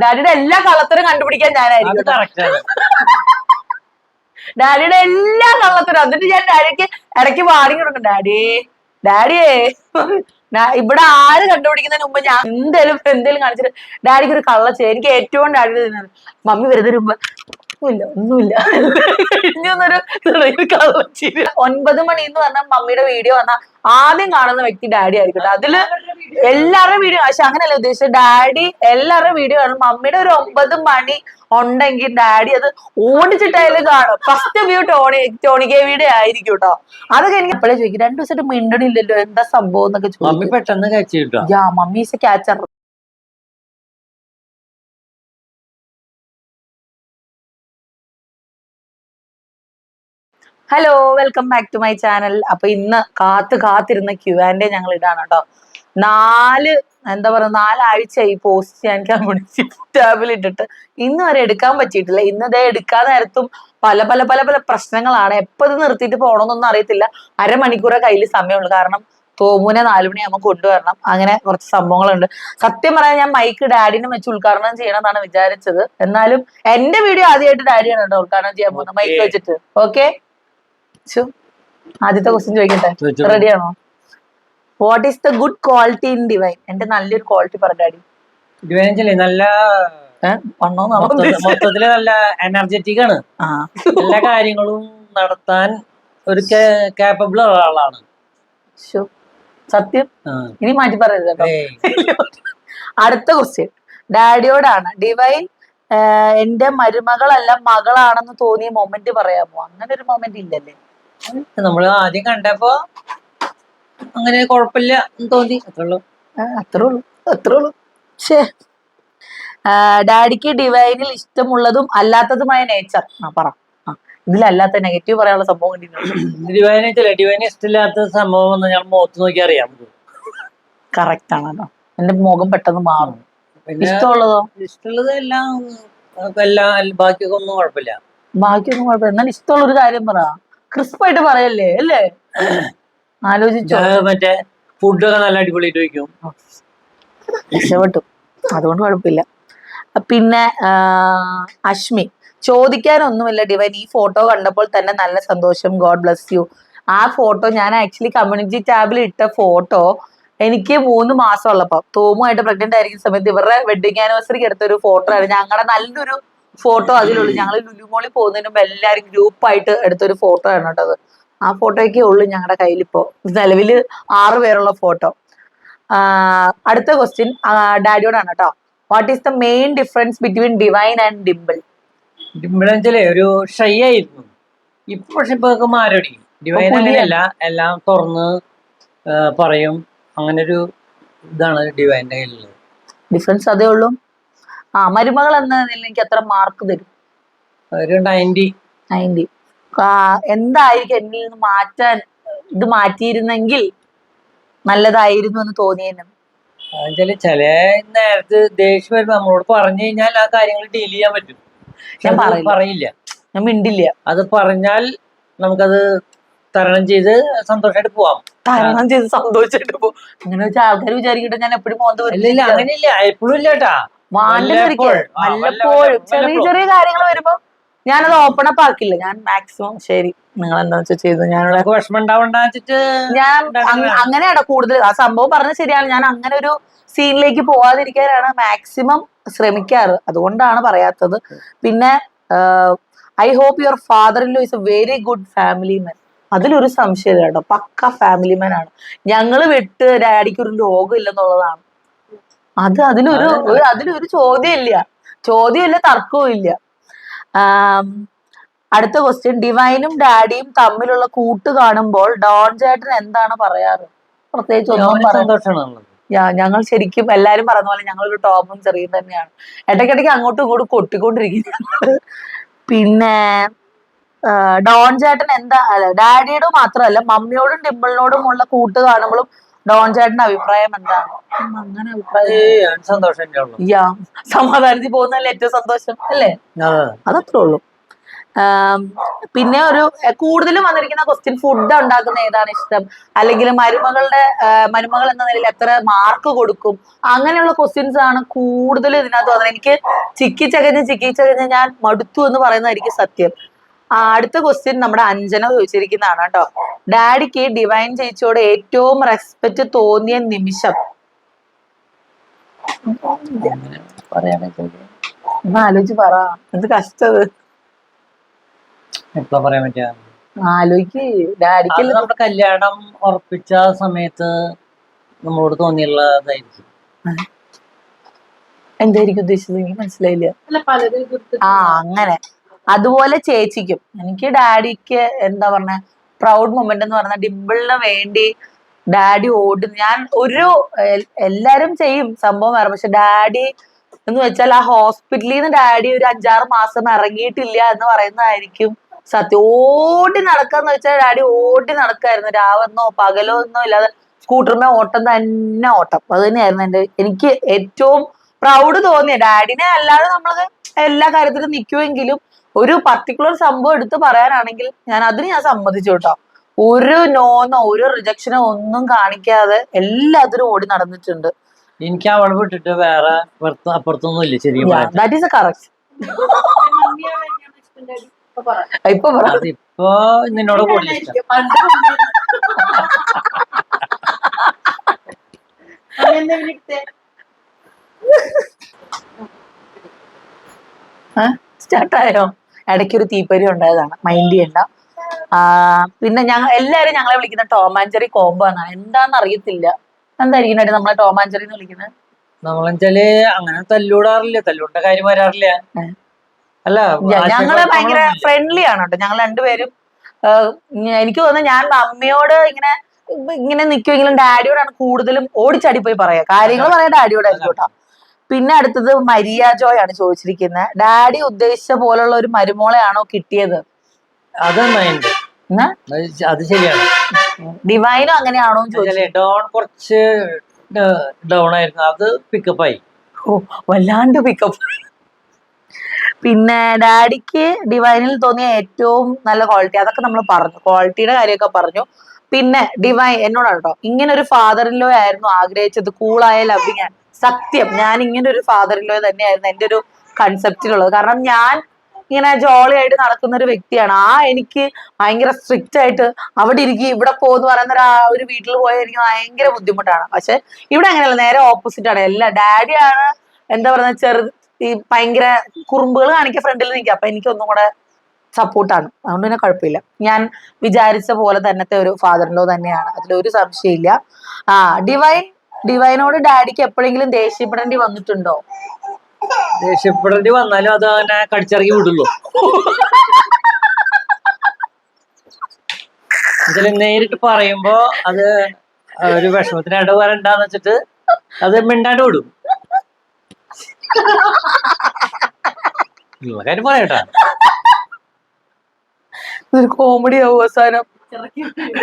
ഡാഡിയുടെ എല്ലാ കള്ളത്തരം കണ്ടുപിടിക്കാൻ ഞാനായിരിക്കും. ഡാഡിയുടെ എല്ലാ കള്ളത്തരം. എന്നിട്ട് ഞാൻ ഡാഡിക്ക് ഇടയ്ക്ക് വാർണിംഗ് കൊടുക്കും, ഡാഡിയേ ഇവിടെ ആര് കണ്ടുപിടിക്കുന്നതിന് മുമ്പ് ഞാൻ എന്തേലും കാണിച്ചിട്ട് ഡാഡിക്ക് ഒരു കള്ളച്ചേ. എനിക്ക് ഏറ്റവും ഡാഡി മമ്മി വരുന്നതിന് മുമ്പ് ഒന്നുമില്ല കഴിഞ്ഞൊരു കള്ളച്ചിരി. 9 മണി എന്ന് പറഞ്ഞാൽ മമ്മിയുടെ വീഡിയോ വന്നാൽ ആദ്യം കാണുന്ന വ്യക്തി ഡാഡി ആയിരിക്കട്ടെ. അതില് എല്ലാവരുടെയും വീഡിയോ, പക്ഷെ അങ്ങനെയല്ല ഉദ്ദേശിച്ചത്. ഡാഡി എല്ലാവരുടെയും വീഡിയോ കാണും. മമ്മിയുടെ ഒരു 9 മണി ഉണ്ടെങ്കിൽ ഡാഡി അത് ഓടിച്ചിട്ടായാലും കാണും. ഫസ്റ്റ് വ്യൂ ടോണികെ വീഡിയോ ആയിരിക്കും കേട്ടോ. അതൊക്കെ എനിക്ക് എപ്പോഴേ ചോദിക്കും, 2 ദിവസമായിട്ട് മിണ്ടണില്ലല്ലോ, എന്താ സംഭവം എന്നൊക്കെ ചോദിക്കും. Mummy is a catcher. Hello, welcome back to my channel. അപ്പൊ ഇന്ന് കാത്തിരുന്ന Q&A ഞങ്ങൾ ഇടാണ് കേട്ടോ. 4 ആഴ്ചയായി പോസ്റ്റ് ഞാൻ കമ്മ്യൂണിറ്റി ടാബിൽ ഇട്ടിട്ട് ഇന്ന് വരെ എടുക്കാൻ പറ്റിയിട്ടില്ല. ഇന്നതേ എടുക്കാൻ നേരത്തും പല പല പല പല പ്രശ്നങ്ങളാണ്. എപ്പോ ഇത് നിർത്തിയിട്ട് പോകണമെന്നൊന്നും അറിയത്തില്ല. അരമണിക്കൂറെ കയ്യിൽ സമയമുള്ളൂ. കാരണം തോമൂനെ 4 മണിയാകുമ്പോൾ കൊണ്ടുവരണം. അങ്ങനെ കുറച്ച് സംഭവങ്ങളുണ്ട്. സത്യം പറയാൻ ഞാൻ മൈക്ക് ഡാഡിനെ വെച്ച് ഉദ്ഘാടനം ചെയ്യണമെന്നാണ് വിചാരിച്ചത്. എന്നാലും എന്റെ വീഡിയോ ആദ്യമായിട്ട് ഡാഡിയാണ് കേട്ടോ ഉദ്ഘാടനം ചെയ്യാൻ പോകുന്നത് മൈക്ക് വെച്ചിട്ട്. ഓക്കെ, ആദ്യത്തെ ക്വസ്റ്റ്യൻ ചോദിക്കട്ടെ, റെഡിയാണോ? What is the good quality in divine? എന്റെ നല്ലൊരു ക്വാളിറ്റി പറ ഡാഡി. ഡിവൈൻ നല്ല മൊത്തത്തില് നല്ല എനർജറ്റിക് ആണ്. എല്ലാ കാര്യങ്ങളും നടത്താൻ ഒരു കേപ്പബിൾ ഉള്ള ആളാണ്. സത്യം, ഇനി മാറ്റി പറയരുത് കേട്ടോ. അടുത്ത ക്വസ്റ്റ്യൻ ഡാഡിയോടാണ്. ഡിവൈൻ എന്റെ മരുമകളല്ല മകളാണെന്ന് തോന്നിയ മൊമെന്റ് പറയാമോ? അങ്ങനെ ഒരു മൊമെന്റ് ഇല്ലല്ലേ? നമ്മള് ആദ്യം കണ്ടപ്പോ അങ്ങനെ കുഴപ്പമില്ല എന്ന് തോന്നി, അത്രേ ഉള്ളൂ. ഡാഡിക്ക് ഡിവൈനിൽ ഇഷ്ടമുള്ളതും അല്ലാത്തതുമായ നേച്ചർ പറ. ഇതിലല്ലാത്ത നെഗറ്റീവ് പറയാനുള്ള സംഭവം ഡിവൈനെ ഇഷ്ടമില്ലാത്ത സംഭവം ഞാൻ മുഖത്ത് നോക്കി അറിയാം. കറക്റ്റ് ആണല്ലോ, എന്റെ മുഖം പെട്ടെന്ന് മാറും. ഇഷ്ടമുള്ളതോ? ഇഷ്ടമുള്ളത് എല്ലാം ബാക്കിയൊക്കെ ഒന്നും കുഴപ്പമില്ല. എന്നാൽ ഇഷ്ടമുള്ള ഒരു കാര്യം പറ, ക്രിസ്പായിട്ട് പറയല്ലേ അല്ലേ? ആലോചിച്ചോ. മറ്റേ ഫുഡൊക്കെ നല്ല അടിപൊളിയായിട്ട് വയ്ക്കും, ഇഷ്ടപ്പെട്ടു, അതുകൊണ്ട് കുഴപ്പമില്ല. പിന്നെ അശ്മി, ചോദിക്കാനൊന്നുമില്ല ഡിവൈൻ, ഈ ഫോട്ടോ കണ്ടപ്പോൾ തന്നെ നല്ല സന്തോഷം, ഗോഡ് ബ്ലസ് യു. ആ ഫോട്ടോ ഞാൻ ആക്ച്വലി കമ്മ്യൂണിറ്റി ടാബിൽ ഇട്ട ഫോട്ടോ എനിക്ക് 3 മാസം ഉള്ളപ്പോ തോമുമായിട്ട് പ്രഗ്നന്റ് ആയിരിക്കുന്ന സമയത്ത് ഇവരുടെ വെഡിങ് ആനിവേഴ്സറിക്ക് എടുത്ത ഒരു ഫോട്ടോ ആണ്. ഞങ്ങളുടെ നല്ലൊരു ഫോട്ടോ അതിലുള്ളൂ. ഞങ്ങൾ ലുലുമോളിൽ പോകുന്നതിന് മുമ്പ് എല്ലാവരും ഗ്രൂപ്പായിട്ട് എടുത്തൊരു ഫോട്ടോ ആണ് കേട്ടത്. ആ ഫോട്ടോയൊക്കെ ഉള്ളു ഞങ്ങളുടെ കയ്യിൽ ഇപ്പോ നിലവിൽ 6 പേരുള്ള ഫോട്ടോ. അടുത്ത ക്വസ്റ്റ്യൻ ഡാഡിയോടാണ് കേട്ടോ. What is the main difference between divine and Dimple? Dimple വെച്ചാലേ ഒരു ഷൈ ആയിരുന്നു. ഇപ്പൊ പക്ഷെ ഇപ്പൊ മാറി. ഡിവൈൻ അങ്ങനെയല്ല, എല്ലാം തുറന്ന് പറയും. അങ്ങനെ ഒരു ഇതാണ് ഡിവൈൻ്റെ കയ്യിലുള്ളത്. ഡിഫറൻസ് അതേ ഉള്ളൂ. മരുമകൾ എന്നതിൽ എനിക്ക് എത്ര മാർക്ക് തരും? ഒരു 90. എന്തായിരിക്കും എന്നിൽ നിന്ന് മാറ്റാൻ, ഇത് മാറ്റിയിരുന്നെങ്കിൽ നല്ലതായിരുന്നു എന്ന് തോന്നിയെന്നും? ചില നേരത്ത് ദേഷ്യം വരുമ്പോ നമ്മളോട് പറഞ്ഞു കഴിഞ്ഞാൽ ആ കാര്യങ്ങൾ ഡീൽ ചെയ്യാൻ പറ്റും. ഞാൻ പറയില്ല, ഞാൻ മിണ്ടില്ല. അത് പറഞ്ഞാൽ നമുക്കത് തരണം ചെയ്ത് സന്തോഷമായിട്ട് പോവാം. സന്തോഷമായിട്ട് പോകും. അങ്ങനെ വെച്ചാൽ ആൾക്കാർ വിചാരിക്കട്ടെ ഞാൻ എപ്പോഴും അങ്ങനെയില്ല, എപ്പോഴും ഇല്ല കേട്ടാ. വല്ലപ്പോഴും ചെറിയ ചെറിയ കാര്യങ്ങൾ വരുമ്പോ ഞാനത് ഓപ്പൺ അപ്പ് ആക്കില്ല. ഞാൻ മാക്സിമം ശരി നിങ്ങൾ എന്താ വെച്ചാൽ ചെയ്തു, ഞാനുള്ള വിഷമം ഉണ്ടാവണ്ടാച്ചിട്ട് ഞാൻ അങ്ങനെയാണോ കൂടുതൽ ആ സംഭവം പറഞ്ഞത് ശരിയാണ്. ഞാൻ അങ്ങനെ ഒരു സീനിലേക്ക് പോവാതിരിക്കാനാണ് മാക്സിമം ശ്രമിക്കാറ്. അതുകൊണ്ടാണ് പറയാത്തത്. പിന്നെ I hope your father in law is a very good family man. അതിലൊരു സംശയം കേട്ടോ, പക്ക ഫാമിലി മാൻ ആണ്. ഞങ്ങള് വിട്ട് ഡാഡിക്ക് ഒരു ലോകം ഇല്ലെന്നുള്ളതാണ്. അതിലൊരു ചോദ്യമില്ല, തർക്കവും ഇല്ല. അടുത്ത ക്വസ്റ്റ്യൻ, ഡിവൈനും ഡാഡിയും തമ്മിലുള്ള കൂട്ട് കാണുമ്പോൾ ഡോൺ ചേട്ടൻ എന്താണ് പറയാറ്? പ്രത്യേകിച്ച് ഒന്നും ഞങ്ങൾ ശരിക്കും എല്ലാരും പറഞ്ഞ പോലെ ഞങ്ങളൊരു ടോമും ചെറിയും തന്നെയാണ്. ഇടയ്ക്കിടയ്ക്ക് അങ്ങോട്ടും ഇങ്ങോട്ടും കൊട്ടിക്കൊണ്ടിരിക്കുന്നത്. പിന്നെ ഡോൺ ചേട്ടൻ എന്താ, ഡാഡിയോട് മാത്രമല്ല മമ്മിയോടും ഡിംപിളിനോടും ഉള്ള കൂട്ട് കാണുമ്പോഴും ഡോൺ ചേട്ടന്റെ അഭിപ്രായം എന്താണ്? അങ്ങനെ അഭിപ്രായം സമാധാനത്തിൽ പോകുന്നതല്ലേ ഏറ്റവും സന്തോഷം അല്ലേ? അതത്രേ ഉള്ളൂ. പിന്നെ കൂടുതലും വന്നിരിക്കുന്ന ക്വസ്റ്റ്യൻ ഫുഡ് ഉണ്ടാക്കുന്ന ഏതാണ് ഇഷ്ടം, അല്ലെങ്കിൽ മരുമകൾ എന്ന നിലയിൽ എത്ര മാർക്ക് കൊടുക്കും, അങ്ങനെയുള്ള ക്വസ്റ്റ്യൻസ് ആണ് കൂടുതൽ ഇതിനകത്ത് വന്നത്. എനിക്ക് ചിക്കിച്ചകഞ്ഞ് ഞാൻ മടുത്തു എന്ന് പറയുന്നതായിരിക്കും സത്യം. അടുത്ത ക്വസ്റ്റ്യൻ നമ്മുടെ അഞ്ജന ചോദിച്ചിരിക്കുന്നതാണ് കേട്ടോ. ഡാഡിക്ക് ഡിവൈൻ ചേച്ചിയോട് ഏറ്റവും റെസ്പെക്ട് തോന്നിയ നിമിഷം ഒന്ന് ആലോചിച്ച് പറ. എന്ത് കഷ്ടത് എപ്പോഴാ പറയാൻ പറ്റുക? ആലോചിക്ക്. ഡാഡിക്ക് നമ്മുടെ കല്യാണം ഉറപ്പിച്ച സമയത്ത് നമ്മളോട് തോന്നിയുള്ളതായിരിക്കും. എന്തായിരിക്കും ഉദ്ദേശിച്ചത്? എനിക്ക് മനസ്സിലായില്ല. അങ്ങനെ അതുപോലെ ചേച്ചിക്കും. എനിക്ക് ഡാഡിക്ക് എന്താ പറഞ്ഞ പ്രൗഡ് മൊമെന്റ് എന്ന് പറഞ്ഞ ഡിംപിളിന് വേണ്ടി ഡാഡി ഓടും. ഞാൻ എല്ലാരും ചെയ്യും സംഭവം വേറെ, പക്ഷെ ഡാഡി എന്ന് വെച്ചാൽ ആ ഹോസ്പിറ്റലിൽ നിന്ന് ഡാഡി ഒരു 5-6 മാസം ഇറങ്ങിയിട്ടില്ല എന്ന് പറയുന്നതായിരിക്കും സത്യം. ഓടി നടക്കാന്ന് വെച്ചാൽ ഡാഡി ഓടി നടക്കായിരുന്നു, രാവെന്നോ പകലോ ഒന്നോ ഇല്ലാതെ സ്കൂട്ടറിന്റെ ഓട്ടം തന്നെ ഓട്ടം. അത് തന്നെയായിരുന്നു എനിക്ക് ഏറ്റവും പ്രൗഡ് തോന്നിയ. ഡാഡിനെ അല്ലാതെ നമ്മളത് എല്ലാ കാര്യത്തിലും നിൽക്കുമെങ്കിലും ഒരു പർട്ടിക്കുലർ സംഭവം എടുത്ത് പറയാനാണെങ്കിൽ ഞാൻ സമ്മതിച്ചു കേട്ടോ. ഒരു നോന്നോ ഒരു റിജക്ഷനോ ഒന്നും കാണിക്കാതെ എല്ലാത്തിനും ഓടി നടന്നിട്ടുണ്ട്. എനിക്ക് അവളെ വിട്ടിട്ട് വേറെ അപ്പുറത്തൊന്നും ഇല്ല ശരിക്കും. That is A correct. ഇപ്പൊ നിന്നോട് കൂടുതൽ ഇഷ്ടം. സ്റ്റാർട്ടായോ? ഇടയ്ക്കൊരു തീപ്പൊരി ഉണ്ടായതാണ്, മൈൻഡ് ചെയ്യണ്ട. പിന്നെ എല്ലാരും ഞങ്ങളെ വിളിക്കുന്ന ടോം ആൻഡ് ജെറി കോംബോ എന്നാണ്. എന്താന്ന് അറിയത്തില്ല. എന്തായിരിക്കും നമ്മളെ ടോം ആൻഡ് ജെറി എന്ന് വിളിക്കുന്നത്? നമ്മളെച്ചാല് അങ്ങനെ തല്ലൂടേണ്ട കാര്യം വരാറില്ല. അല്ല, ഞങ്ങള് ഭയങ്കര ഫ്രണ്ട്ലി ആണ് കേട്ടോ. ഞങ്ങൾ രണ്ടുപേരും എനിക്ക് തോന്നുന്നു ഞാൻ അമ്മയോട് ഇങ്ങനെ നിൽക്കുമെങ്കിലും ഡാഡിയോടാണ് കൂടുതലും ഓടിച്ചാടി പോയി പറയാ. കാര്യങ്ങൾ പറയാൻ ഡാഡിയോടായിരിക്കും കേട്ടോ. പിന്നെ അടുത്തത് മരിയ ജോയ് ആണ് ചോദിച്ചിരിക്കുന്നത്. ഡാഡി ഉദ്ദേശിച്ച പോലുള്ള ഒരു മരുമോളെയാണോ കിട്ടിയത്? അത് ശരിയാണ്. ഡിവൈനും അങ്ങനെയാണോ ഡോൺ കുറച്ച് ഡൗൺ ആയിരുന്നു, അത് പിക്കപ്പായി. വല്ലാണ്ട് പിക്കപ്പ്. പിന്നെ ഡാഡിക്ക് ഡിവൈനിൽ തോന്നിയ ഏറ്റവും നല്ല ക്വാളിറ്റി, അതൊക്കെ നമ്മൾ പറഞ്ഞു, ക്വാളിറ്റിയുടെ കാര്യമൊക്കെ പറഞ്ഞു. പിന്നെ ഡിവൈൻ എന്നോടാണ് കേട്ടോ, ഇങ്ങനെ ഒരു ഫാദർ ഇൻ ലോ ആയിരുന്നു ആഗ്രഹിച്ചത്, കൂളായ ലവിങ് ആണ്. സത്യം, ഞാൻ ഇങ്ങനെ ഒരു ഫാദർ ഇൻ ലോ തന്നെയായിരുന്നു എൻ്റെ ഒരു കൺസെപ്റ്റിലുള്ളത്. കാരണം ഞാൻ ഇങ്ങനെ ജോളി ആയിട്ട് നടക്കുന്ന ഒരു വ്യക്തിയാണ്. എനിക്ക് ഭയങ്കര സ്ട്രിക്റ്റ് ആയിട്ട് അവിടെ ഇരിക്കും ഇവിടെ പോകുന്ന പറയുന്ന ഒരു വീട്ടിൽ പോയാൽ എനിക്ക് ഭയങ്കര ബുദ്ധിമുട്ടാണ്. പക്ഷെ ഇവിടെ അങ്ങനെയല്ല, നേരെ ഓപ്പോസിറ്റ് ആണ്. ഡാഡിയാണ് എന്താ പറയുക, ഈ ഭയങ്കര കുറുമ്പുകൾ കാണിക്കാൻ ഫ്രണ്ടിൽ നിൽക്കുക. അപ്പൊ എനിക്ക് ഒന്നും കൂടെ സപ്പോർട്ടാണ്. അതുകൊണ്ട് തന്നെ കുഴപ്പമില്ല. ഞാൻ വിചാരിച്ച പോലെ തന്നത്തെ ഒരു ഫാദർ ഇൻ ലോ തന്നെയാണ്, അതിലൊരു സംശയമില്ല. ഡിവൈനോട് ഡാഡിക്ക് എപ്പോഴെങ്കിലും ദേഷ്യപ്പെടേണ്ടി വന്നിട്ടുണ്ടോ? ദേഷ്യപ്പെടേണ്ടി വന്നാലും അത് അങ്ങനെ കടിച്ചിറങ്ങി വിടുള്ളൂ. നേരിട്ട് പറയുമ്പോ അത് ഒരു വിഷമത്തിന് ഇട വരണ്ടാന്ന് വെച്ചിട്ട് അത് മിണ്ടാണ്ട് വിടും. കാര്യം പറയട്ടാ, ഇതൊരു കോമഡി ആവും അവസാനം.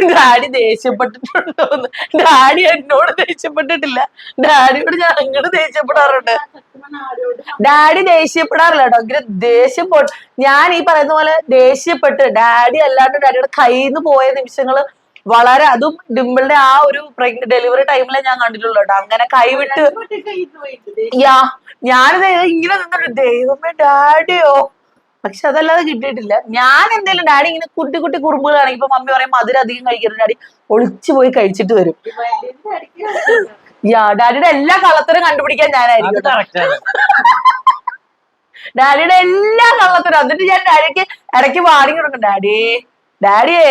ഡാഡി ദേഷ്യപ്പെട്ടിട്ടുണ്ടോന്ന്. ഡാഡി എന്നോട് ദേഷ്യപ്പെട്ടിട്ടില്ല, ഡാഡിയോട് ഞാൻ അങ്ങോട്ട് ദേഷ്യപ്പെടാറുണ്ട്. ഡാഡി ദേഷ്യപ്പെടാറില്ല കേട്ടോ. ഇങ്ങനെ ദേഷ്യപ്പെട്ടു ഞാൻ ഈ പറയുന്ന പോലെ ദേഷ്യപ്പെട്ട് ഡാഡി അല്ലാണ്ട് ഡാഡിയുടെ കയ്യിൽ നിന്ന് പോയ നിമിഷങ്ങള് വളരെ, അതും ഡിംപിളിന്റെ ആ ഒരു ഡെലിവറി ടൈമിലെ ഞാൻ കണ്ടിട്ടുള്ളൂ കേട്ടോ. അങ്ങനെ കൈവിട്ട് ഞാനിത് ഇങ്ങനെ നിന്നിട്ട് ദൈവമേ ഡാഡിയോ, പക്ഷെ അതല്ലാതെ കിട്ടിയിട്ടില്ല. ഞാൻ എന്തായാലും ഡാഡി ഇങ്ങനെ കുട്ടി കുട്ടി കുറുമ്പുകൾ കാണിക്കും. ഇപ്പൊ മമ്മി പറയും മധുരം അധികം കഴിക്കരുത്, ഡാഡി ഒളിച്ചു പോയി കഴിച്ചിട്ട് വരും. ഡാഡിയുടെ എല്ലാ കള്ളത്തരം കണ്ടുപിടിക്കാൻ ഞാനായിരിക്കും. ഡാഡിയുടെ എല്ലാ കള്ളത്തരം. എന്നിട്ട് ഞാൻ ഡാഡിക്ക് ഇടയ്ക്ക് വാർണിംഗ് കൊടുക്കും, ഡാഡിയേ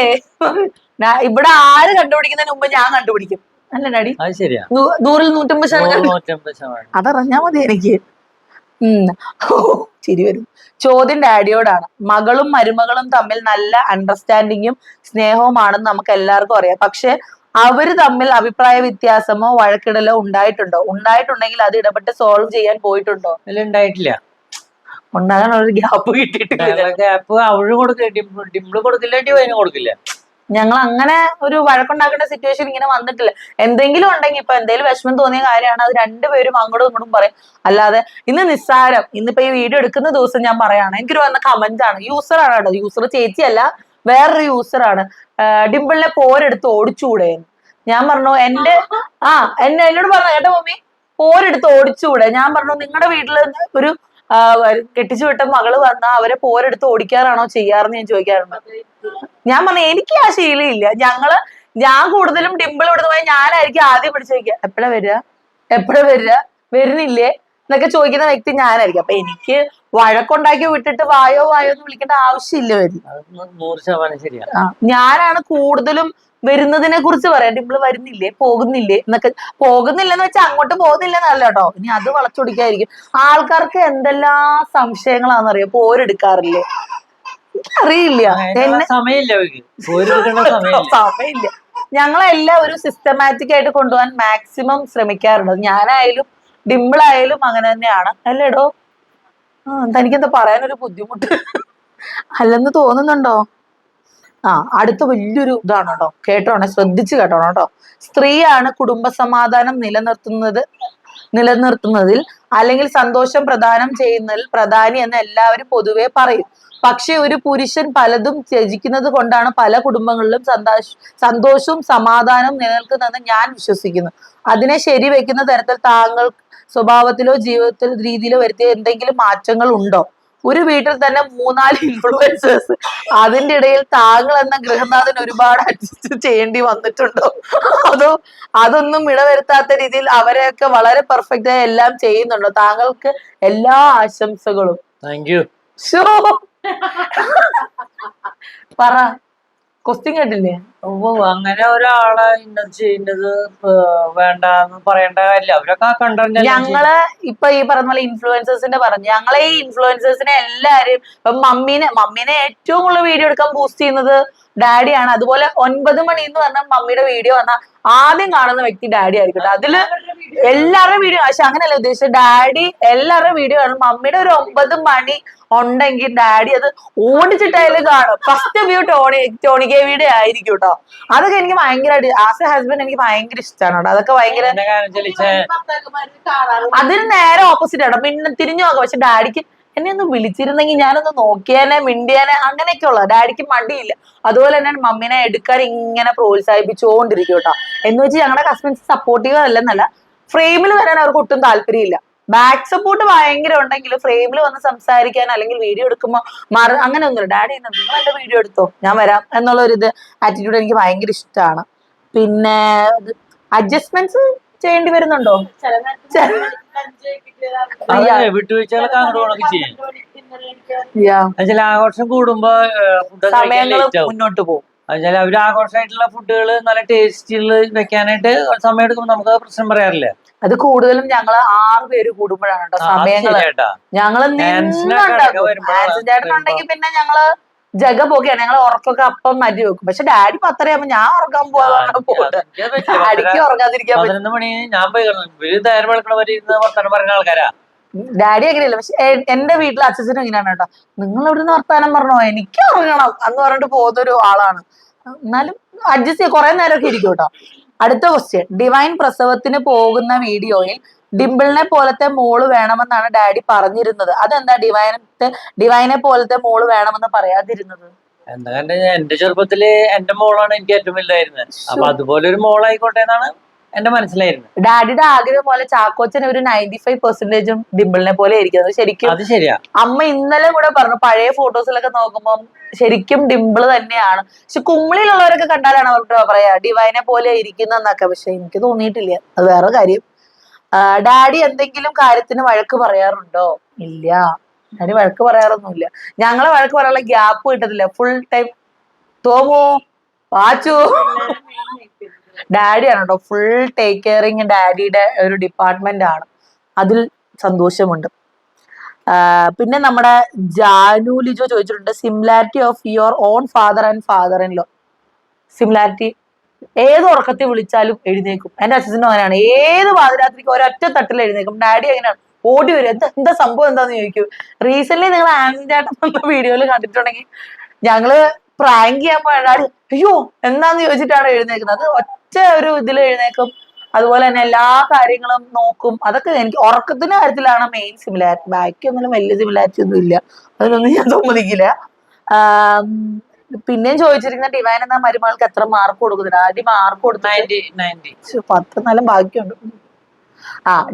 ഇവിടെ ആര് കണ്ടുപിടിക്കുന്നതിന് മുമ്പ് ഞാൻ കണ്ടുപിടിക്കും. അല്ല ഡാഡി? 100-ൽ 150%. അതറിഞ്ഞാ മതി എനിക്ക്. ചിരി വരും. ചോദ്യം ഡാഡിയോടാണ്. മകളും മരുമകളും തമ്മിൽ നല്ല അണ്ടർസ്റ്റാൻഡിങ്ങും സ്നേഹവുമാണെന്ന് നമുക്ക് എല്ലാവർക്കും അറിയാം. പക്ഷെ അവര് തമ്മിൽ അഭിപ്രായ വ്യത്യാസമോ വഴക്കിടലോ ഉണ്ടായിട്ടുണ്ടോ? ഉണ്ടായിട്ടുണ്ടെങ്കിൽ അത് ഇടപെട്ട് സോൾവ് ചെയ്യാൻ പോയിട്ടുണ്ടോ? ഉണ്ടായിട്ടില്ല. ഉണ്ടാകാൻ ഒരു ഗ്യാപ്പ് കിട്ടിയിട്ടില്ല. ഗ്യാപ്പ് അവള് കൊടുക്കില്ല, ഡിംപിള് കൊടുക്കില്ല, ഡിവൈന് കൊടുക്കില്ല. ഞങ്ങൾ അങ്ങനെ ഒരു വഴക്കുണ്ടാക്കേണ്ട സിറ്റുവേഷൻ ഇങ്ങനെ വന്നിട്ടില്ല. എന്തെങ്കിലും ഉണ്ടെങ്കിൽ ഇപ്പൊ എന്തെങ്കിലും വിഷമം തോന്നിയ കാര്യമാണ് അത് രണ്ടുപേരും അങ്ങോട്ടും ഇങ്ങോട്ടും പറയും. അല്ലാതെ ഇന്ന് നിസ്സാരം, ഇന്നിപ്പോ ഈ വീഡിയോ എടുക്കുന്ന ദിവസം ഞാൻ പറയാണ്, എനിക്കൊരു വന്ന കമന്റ് ആണ്, യൂസറാണ് കേട്ടോ, യൂസർ ചേച്ചിയല്ല വേറൊരു യൂസറാണ്, ഡിംപിളിനെ പോരെടുത്ത് ഓടിച്ചുകൂടെ. ഞാൻ പറഞ്ഞു എന്നോട് പറഞ്ഞു കേട്ടോ മമ്മി, പോരെടുത്ത് ഓടിച്ചുകൂടെ. ഞാൻ പറഞ്ഞു നിങ്ങളുടെ വീട്ടില് ഒരു കെട്ടിച്ചു വിട്ട മകള് വന്നാ അവരെ പോരെടുത്ത് ഓടിക്കാറാണോ ചെയ്യാറെന്ന് ഞാൻ ചോദിക്കാറുണ്ട്. ഞാൻ പറഞ്ഞു എനിക്ക് ആ ശീലം ഇല്ല. ഞാൻ കൂടുതലും ഡിംപിൾ ഇവിടുന്ന് പോയാൽ ഞാനായിരിക്കും ആദ്യം പിടിച്ചു വയ്ക്കുക, എപ്പോഴാ വരിക വരുന്നില്ലേ എന്നൊക്കെ ചോദിക്കുന്ന വ്യക്തി ഞാനായിരിക്കും. അപ്പൊ എനിക്ക് വഴക്കുണ്ടാക്കി വിട്ടിട്ട് വായോ എന്ന് വിളിക്കേണ്ട ആവശ്യമില്ല. വരും 100% ശരിയാ. ഞാനാണ് കൂടുതലും വരുന്നതിനെ കുറിച്ച് പറയാം. ഡിംപിള് വരുന്നില്ലേ പോകുന്നില്ലേ എന്നൊക്കെ. പോകുന്നില്ലെന്ന് വെച്ചാൽ അങ്ങോട്ട് പോകുന്നില്ലെന്നല്ല കേട്ടോ, ഇനി അത് വളച്ചൊടിക്കായിരിക്കും. ആൾക്കാർക്ക് എന്തെല്ലാം സംശയങ്ങളാണെന്നറിയോ, പോരെടുക്കാറില്ലേ, അറിയില്ല. സമയമില്ല. ഞങ്ങളെല്ലാം ഒരു സിസ്റ്റമാറ്റിക് ആയിട്ട് കൊണ്ടുപോകാൻ മാക്സിമം ശ്രമിക്കാറുണ്ട്. ഞാനായാലും ഡിംപിളായാലും അങ്ങനെ തന്നെയാണ്. അല്ലേടോ? തനിക്കെന്താ പറയാനൊരു ബുദ്ധിമുട്ട് അല്ലെന്ന് തോന്നുന്നുണ്ടോ? അടുത്ത വലിയൊരു ഇതാണ് കേട്ടോ, കേട്ടോണേ, ശ്രദ്ധിച്ച് കേട്ടോണം കേട്ടോ. സ്ത്രീയാണ് കുടുംബ സമാധാനം നിലനിർത്തുന്നതിൽ അല്ലെങ്കിൽ സന്തോഷം പ്രദാനം ചെയ്യുന്നതിൽ പ്രധാനി എന്ന് എല്ലാവരും പൊതുവെ പറയും. പക്ഷെ ഒരു പുരുഷൻ പലതും ത്യജിക്കുന്നത് കൊണ്ടാണ് പല കുടുംബങ്ങളിലും സന്തോഷവും സമാധാനവും നിലനിൽക്കുന്നതെന്ന് ഞാൻ വിശ്വസിക്കുന്നു. അതിനെ ശരിവെക്കുന്ന തരത്തിൽ താങ്കൾ സ്വഭാവത്തിലോ ജീവിതത്തിലോ രീതിയിലോ വരുത്തിയ എന്തെങ്കിലും മാറ്റങ്ങൾ ഉണ്ടോ? ഒരു വീട്ടിൽ തന്നെ 3-4 ഇൻഫ്ലുവൻസേഴ്സ്, അതിന്റെ ഇടയിൽ താങ്കൾ എന്ന ഗൃഹനാഥൻ ഒരുപാട് അഡ്ജസ്റ്റ് ചെയ്യേണ്ടി വന്നിട്ടുണ്ടോ? അതൊന്നും ഇടവരുത്താത്ത രീതിയിൽ അവരെയൊക്കെ വളരെ പെർഫെക്റ്റ് ആയി എല്ലാം ചെയ്യുന്നുണ്ടോ? താങ്കൾക്ക് എല്ലാ ആശംസകളും. പറ, ക്വസ്റ്റ്യൻ കേട്ടില്ലേ? അങ്ങനെ ഒരാളെ ഇന്നത് ചെയ്യുന്നത് വേണ്ടെന്ന് പറയേണ്ട കാര്യമില്ല. അവരൊക്കെ കണ്ടു. ഞങ്ങള് ഇപ്പൊ ഈ പറഞ്ഞ പോലെ ഇൻഫ്ലുവൻസേഴ്സിന്റെ പറഞ്ഞു, ഞങ്ങളെ ഈ ഇൻഫ്ലുവൻസേഴ്സിനെ എല്ലാരും ഇപ്പൊ മമ്മീനെ ഏറ്റവും കൂടുതൽ വീഡിയോ എടുക്കാൻ ബൂസ്റ്റ് ചെയ്യുന്നത് ഡാഡിയാണ്. അതുപോലെ 9 മണി എന്ന് പറഞ്ഞ മമ്മിയുടെ വീഡിയോ വന്നാൽ ആദ്യം കാണുന്ന വ്യക്തി ഡാഡി ആയിരിക്കട്ടെ. അതില് എല്ലാവരുടെയും വീഡിയോ, പക്ഷെ അങ്ങനെയല്ല ഉദ്ദേശിച്ചത്. ഡാഡി എല്ലാവരുടെയും വീഡിയോ കാണും. മമ്മിയുടെ ഒരു 9 മണി ഉണ്ടെങ്കിൽ ഡാഡി അത് ഓടിച്ചിട്ടായാലും കാണും. ഫസ്റ്റ് വ്യൂ ടോണി കേവിയുടെ ആയിരിക്കും കേട്ടോ. അതൊക്കെ എനിക്ക് ഭയങ്കരമായിട്ട് ആസ് എ ഹസ്ബൻഡ് എനിക്ക് ഭയങ്കര ഇഷ്ടമാണ് കേട്ടോ. അതൊക്കെ ഭയങ്കര, അതിന് നേരെ ഓപ്പോസിറ്റ് ആട്ടോ. പിന്നെ തിരിഞ്ഞു നോക്കാം. പക്ഷെ ഡാഡിക്ക് എന്നെ ഒന്ന് വിളിച്ചിരുന്നെങ്കിൽ ഞാനൊന്ന് നോക്കിയാനെ മിണ്ടിയാനെ അങ്ങനെയൊക്കെ ഉള്ള ഡാഡിക്ക് മടിയില്ല. അതുപോലെ തന്നെ മമ്മീനെ എടുക്കാൻ ഇങ്ങനെ പ്രോത്സാഹിപ്പിച്ചുകൊണ്ടിരിക്കും കേട്ടോ. എന്ന് വെച്ച് ഞങ്ങളുടെ ഹസ്ബൻഡ് സപ്പോർട്ടീവ് അല്ലെന്നല്ല, ഫ്രെയിമിൽ വരാൻ അവർക്ക് ഒട്ടും താല്പര്യമില്ല. ബാക്ക് സപ്പോർട്ട് ഭയങ്കര ഉണ്ടെങ്കിൽ ഫ്രെയിമിൽ വന്ന് സംസാരിക്കാൻ അല്ലെങ്കിൽ വീഡിയോ എടുക്കുമ്പോൾ അങ്ങനെ ഒന്നുമില്ല. ഡാഡി നിങ്ങൾ എന്റെ വീഡിയോ എടുത്തോ, ഞാൻ വരാം എന്നുള്ള ഒരു ആറ്റിറ്റ്യൂഡ് എനിക്ക് ഭയങ്കര ഇഷ്ടമാണ്. പിന്നെ അഡ്ജസ്റ്റ്മെന്റ്സ് ചെയ്യേണ്ടി വരുന്നുണ്ടോ? ആഘോഷം കൂടുമ്പോ സമയങ്ങൾ മുന്നോട്ട് പോകും. അതിനാല് അവര് ആഘോഷമായിട്ടുള്ള ഫുഡുകൾ നല്ല ടേസ്റ്റിൽ വെക്കാനായിട്ട് സമയം എടുക്കുമ്പോൾ നമുക്ക് പ്രശ്നം പറയാറില്ല. അത് കൂടുതലും ഞങ്ങള് 6 പേര് കൂടുമ്പോഴാണ് കേട്ടോ സമയങ്ങള്. ഞങ്ങള് ചേട്ടനുണ്ടെങ്കിൽ പിന്നെ ഞങ്ങള് ജഗ പോക്കെയാണ്. ഞങ്ങൾ ഉറക്കൊക്കെ അപ്പം മാറ്റി വെക്കും. പക്ഷെ ഡാഡി 10:30 ഞാൻ ഉറങ്ങാൻ പോകാൻ പോട്ടെ, ഡാഡിക്ക് ഉറങ്ങാതിരിക്കാൻ പറ്റും. 11 മണി ഞാൻ പോയി വർത്തമാനം പറയുന്ന ആൾക്കാരാ. ഡാഡി അങ്ങനെയല്ല. പക്ഷെ എന്റെ വീട്ടിലെ അച്ഛനും ഇങ്ങനെയാണ് കേട്ടോ. നിങ്ങൾ എവിടുന്ന് വർത്താനം പറഞ്ഞോ, എനിക്ക് ഉറങ്ങണം എന്ന് പറഞ്ഞിട്ട് പോകുന്നൊരു ആളാണ്. എന്നാലും അഡ്ജസ്റ്റ് ചെയ്ത് കുറെ നേരമൊക്കെ ഇരിക്കും കേട്ടോ. അടുത്ത ക്വസ്റ്റ്യൻ, ഡിവൈൻ പ്രസവത്തിന് പോകുന്ന വീഡിയോയിൽ ഡിംപിളിനെ പോലത്തെ മോള് വേണമെന്നാണ് ഡാഡി പറഞ്ഞിരുന്നത്. അതെന്താ ഡിവൈനെ പോലത്തെ മോള് വേണമെന്ന് പറയാതിരുന്നത്? എന്താ എന്റെ ചെറുപ്പത്തില് എന്റെ മോളാണ് എനിക്ക് ഏറ്റവും വലുതായിരുന്നത്. അപ്പൊ അതുപോലെ ഒരു മോളായിക്കോട്ടെ എന്നാണ് എന്റെ മനസ്സിലായിരുന്നു. ഡാഡിയുടെ ആഗ്രഹം പോലെ ചാക്കോച്ചൻ ഒരു 95% ഡിംപിളിനെ പോലെ ഇരിക്കുന്നത്. ശരിക്കും അത് ശരിയാ. അമ്മ ഇന്നലെ കൂടെ പറഞ്ഞു, പഴയ ഫോട്ടോസിലൊക്കെ നോക്കുമ്പോൾ ശരിക്കും ഡിംപിള് തന്നെയാണ്. പക്ഷെ കുമ്മിളിലുള്ളവരൊക്കെ കണ്ടാലാണ് അവർക്ക് പറയാ ഡിവൈനെ പോലെ ഇരിക്കുന്നതെന്നൊക്കെ. പക്ഷെ എനിക്ക് തോന്നിയിട്ടില്ല. അത് വേറെ കാര്യം. ഡാഡി എന്തെങ്കിലും കാര്യത്തിന് വഴക്ക് പറയാറുണ്ടോ? ഇല്ല, ഡാഡി വഴക്ക് പറയാറൊന്നുമില്ല. ഞങ്ങളെ വഴക്ക് പറയാനുള്ള ഗ്യാപ്പ് കിട്ടത്തില്ല. ഫുൾ ടൈം തോമോ വാച്ചു ഡാഡിയാണ് കേട്ടോ. ഫുൾ ടേക്ക് കെയറിങ് ഡാഡിയുടെ ഒരു ഡിപ്പാർട്ട്മെന്റ് ആണ്. അതിൽ സന്തോഷമുണ്ട്. പിന്നെ നമ്മുടെ ജാനു ലിജോ ചോദിച്ചിട്ടുണ്ട്, similarity of your own father and father in law. Similarity, ഏത് ഉറക്കത്തിൽ വിളിച്ചാലും എഴുന്നേക്കും. എന്റെ അച്ഛനും അങ്ങനെയാണ്. ഏത് പാതിരാത്രിക്ക് ഒരൊറ്റ തട്ടിൽ എഴുന്നേക്കും. ഡാഡി അങ്ങനെയാണ്, ഓടി വരും. എന്താ സംഭവം എന്താന്ന് ചോദിക്കും. റീസെന്റ് നിങ്ങൾ ആൻസി ചേട്ടൻ വീഡിയോയിൽ കണ്ടിട്ടുണ്ടെങ്കിൽ ഞങ്ങള് പ്രാങ്ക് ചെയ്യാൻ പോയാൽ അയ്യോ എന്താന്ന് ചോദിച്ചിട്ടാണ് എഴുന്നേക്കുന്നത്. അത് ഒറ്റ ഒരു ഇതിൽ എഴുന്നേക്കും. അതുപോലെ തന്നെ എല്ലാ കാര്യങ്ങളും നോക്കും. അതൊക്കെ എനിക്ക് ഉറക്കത്തിന്റെ കാര്യത്തിലാണ് മെയിൻ സിമിലാരിറ്റി. ബാക്കിയൊന്നും വലിയ സിമിലാരിറ്റി ഒന്നും ഇല്ല, അതിലൊന്നും ഞാൻ സമ്മതിക്കില്ല. ആം, പിന്നെയും ചോദിച്ചിരിക്കുന്ന ഡിവൈൻ എന്ന മരുമകൾക്ക് എത്ര മാർക്ക് കൊടുക്കുന്നുണ്ട്. ആദ്യം മാർക്ക് കൊടുത്ത 90. 10 നല്ല ബാക്കിയുണ്ട്.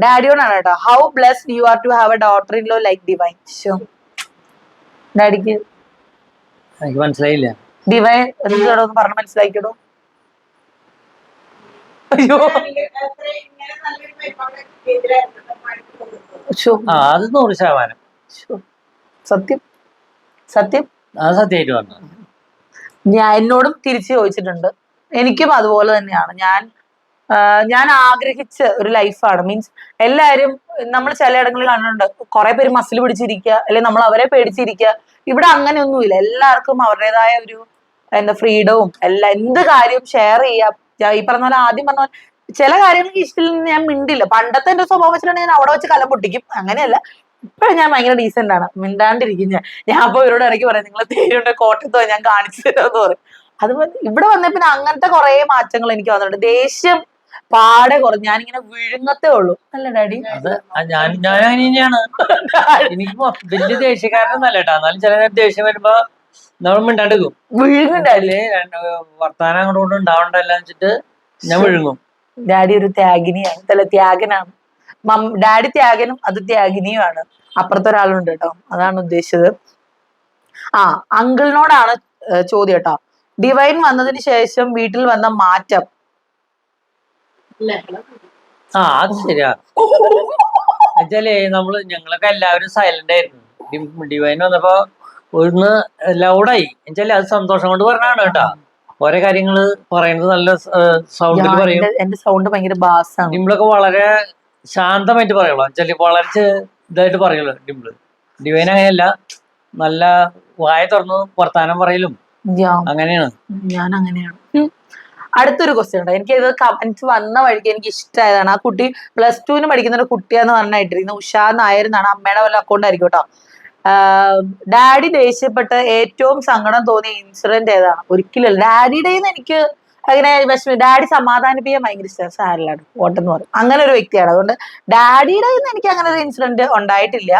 ഡാഡിയോടാണ് കേട്ടോ. How blessed you are to have a daughter in law like Divine. ഡാഡിക്ക് എനിക്ക് മനസ്സിലായില്ല. ഡിവൈൻ എന്താണോ ഒന്ന് പറഞ്ഞ് മനസ്സിലാക്കിയോ? അയ്യോ ശ്ശോ, അത് 100%. ശ്ശോ. സത്യം സത്യം അത് സത്യമായിട്ട് പറഞ്ഞു. എന്നോടും തിരിച്ചു ചോദിച്ചിട്ടുണ്ട്. എനിക്കും അതുപോലെ തന്നെയാണ്. ഞാൻ ആഗ്രഹിച്ച ഒരു ലൈഫാണ്. മീൻസ് എല്ലാരും നമ്മൾ ചിലയിടങ്ങളിൽ കണ്ടിട്ടുണ്ട്, കുറെ പേര് മസിൽ പിടിച്ചിരിക്കുക, അല്ലെങ്കിൽ നമ്മൾ അവരെ പേടിച്ചിരിക്കുക. ഇവിടെ അങ്ങനെയൊന്നുമില്ല. എല്ലാവർക്കും അവരുടേതായ ഒരു ഫ്രീഡവും എന്ത് കാര്യവും ഷെയർ ചെയ്യാം. ഈ പറഞ്ഞ പോലെ ആദ്യം പറഞ്ഞ പോലെ ചില കാര്യങ്ങൾക്ക് ഇഷ്ടത്തിൽ ഞാൻ മിണ്ടില്ല. പണ്ടത്തെ എന്റെ സ്വഭാവം വെച്ചിട്ടുണ്ടെങ്കിൽ ഞാൻ അവിടെ വെച്ച് കലം പൊട്ടിക്കും. അങ്ങനെയല്ല, ഇപ്പഴും ഞാൻ ഭയങ്കര ഡീസന്റ് ആണ്, മിണ്ടാണ്ടിരിക്കും. ഞാൻ അപ്പൊ ഇവരോട് ഇടയ്ക്ക് പറയാം, നിങ്ങൾ തേരുണ്ട് കോട്ടയത്തോ ഞാൻ കാണിച്ചു തരാമെന്ന് പറയും. അതുപോലെ ഇവിടെ വന്ന പിന്നെ അങ്ങനത്തെ കുറെ മാറ്റങ്ങൾ എനിക്ക് വന്നിട്ടുണ്ട്. ദേഷ്യം പാടെ കുറഞ്ഞു. ഞാനിങ്ങനെ വിഴുങ്ങത്തേ ഉള്ളൂ. അല്ല ഡാഡി? അത് ഞാൻ അങ്ങനെ തന്നെയാണ്. എനിക്ക് വലിയ ദേഷ്യക്കാരനൊന്നല്ല കേട്ടോ. എന്നാലും ചില നേരം ദേഷ്യം വരുമ്പോ നമ്മൾ മിണ്ടാണ്ടിരിക്കും. വിഴുങ്ങും ഡാഡി. വർത്താനം അങ്ങോട്ട് ഉണ്ടാവണ്ടല്ല വെച്ചിട്ട് ഞാൻ വിഴുങ്ങും. ഡാഡി ഒരു ത്യാഗിനിയാണ്, അല്ല ത്യാഗനാണ്. ഡാഡി ത്യാഗനും അത് ത്യാഗിനിയുമാണ്. അപ്പുറത്തൊരാളുണ്ട് കേട്ടോ, അതാണ് ഉദ്ദേശിച്ചത്. അങ്കിളിനോടാണ് ചോദ്യം കേട്ടോ. ഡിവൈൻ വന്നതിന് ശേഷം വീട്ടിൽ വന്ന മാറ്റം. അത് ശരിയാ. എന്നുവെച്ചാലേ ഞങ്ങളൊക്കെ എല്ലാവരും സൈലന്റ് ആയിരുന്നു. ഡിവൈൻ വന്നപ്പോ ഒന്ന് ലൗഡായി. എന്നുവെച്ചാല് അത് സന്തോഷം കൊണ്ട് പറഞ്ഞാണ് കേട്ടോ. ഓരോ കാര്യങ്ങള് പറയുന്നത് നല്ല സൗണ്ടിൽ പറയും. എന്റെ സൗണ്ട് ഭയങ്കര ബാസാണ്. ഡിംപിളൊക്കെ വളരെ ശാന്തമായിട്ട് പറയുള്ളൂ. എന്നുവെച്ചാല് വളരെ ഇതായിട്ട് പറയുള്ളൂ ഡിംപിള്. ഡിവൈൻ അങ്ങനെയല്ല, നല്ല വായ തുറന്ന് വർത്താനം പറയലും അങ്ങനെയാണ്. ഞാൻ അങ്ങനെയാണ്. അടുത്തൊരു ക്വസ്റ്റ്യൻ ഉണ്ട്. എനിക്ക് ഇത് കമന്റ്സ് വന്ന വഴിക്ക് എനിക്ക് ഇഷ്ടമായതാണ്. ആ കുട്ടി +2 പഠിക്കുന്ന ഒരു കുട്ടിയാന്ന് പറഞ്ഞിട്ടിരിക്കുന്നത് ഉഷാ നായർ എന്നാണ്. അമ്മയുടെ വല്ല അക്കൗണ്ട് ആയിരിക്കും കേട്ടോ. ഡാഡി ദേഷ്യപ്പെട്ട് ഏറ്റവും സങ്കടം തോന്നിയ ഇൻസിഡന്റ് ഏതാണ്? ഒരിക്കലും ഡാഡിയുടെ എനിക്ക് അങ്ങനെ വിഷമം. ഡാഡി സമാധാനിപ്പിക്കാൻ ഭയങ്കര ഇഷ്ടമാണ്. സാരലാണ് ഓട്ടെന്ന് പറയും, അങ്ങനെ ഒരു വ്യക്തിയാണ്. അതുകൊണ്ട് ഡാഡിയുടെ എനിക്ക് അങ്ങനെ ഒരു ഇൻസിഡന്റ് ഉണ്ടായിട്ടില്ല.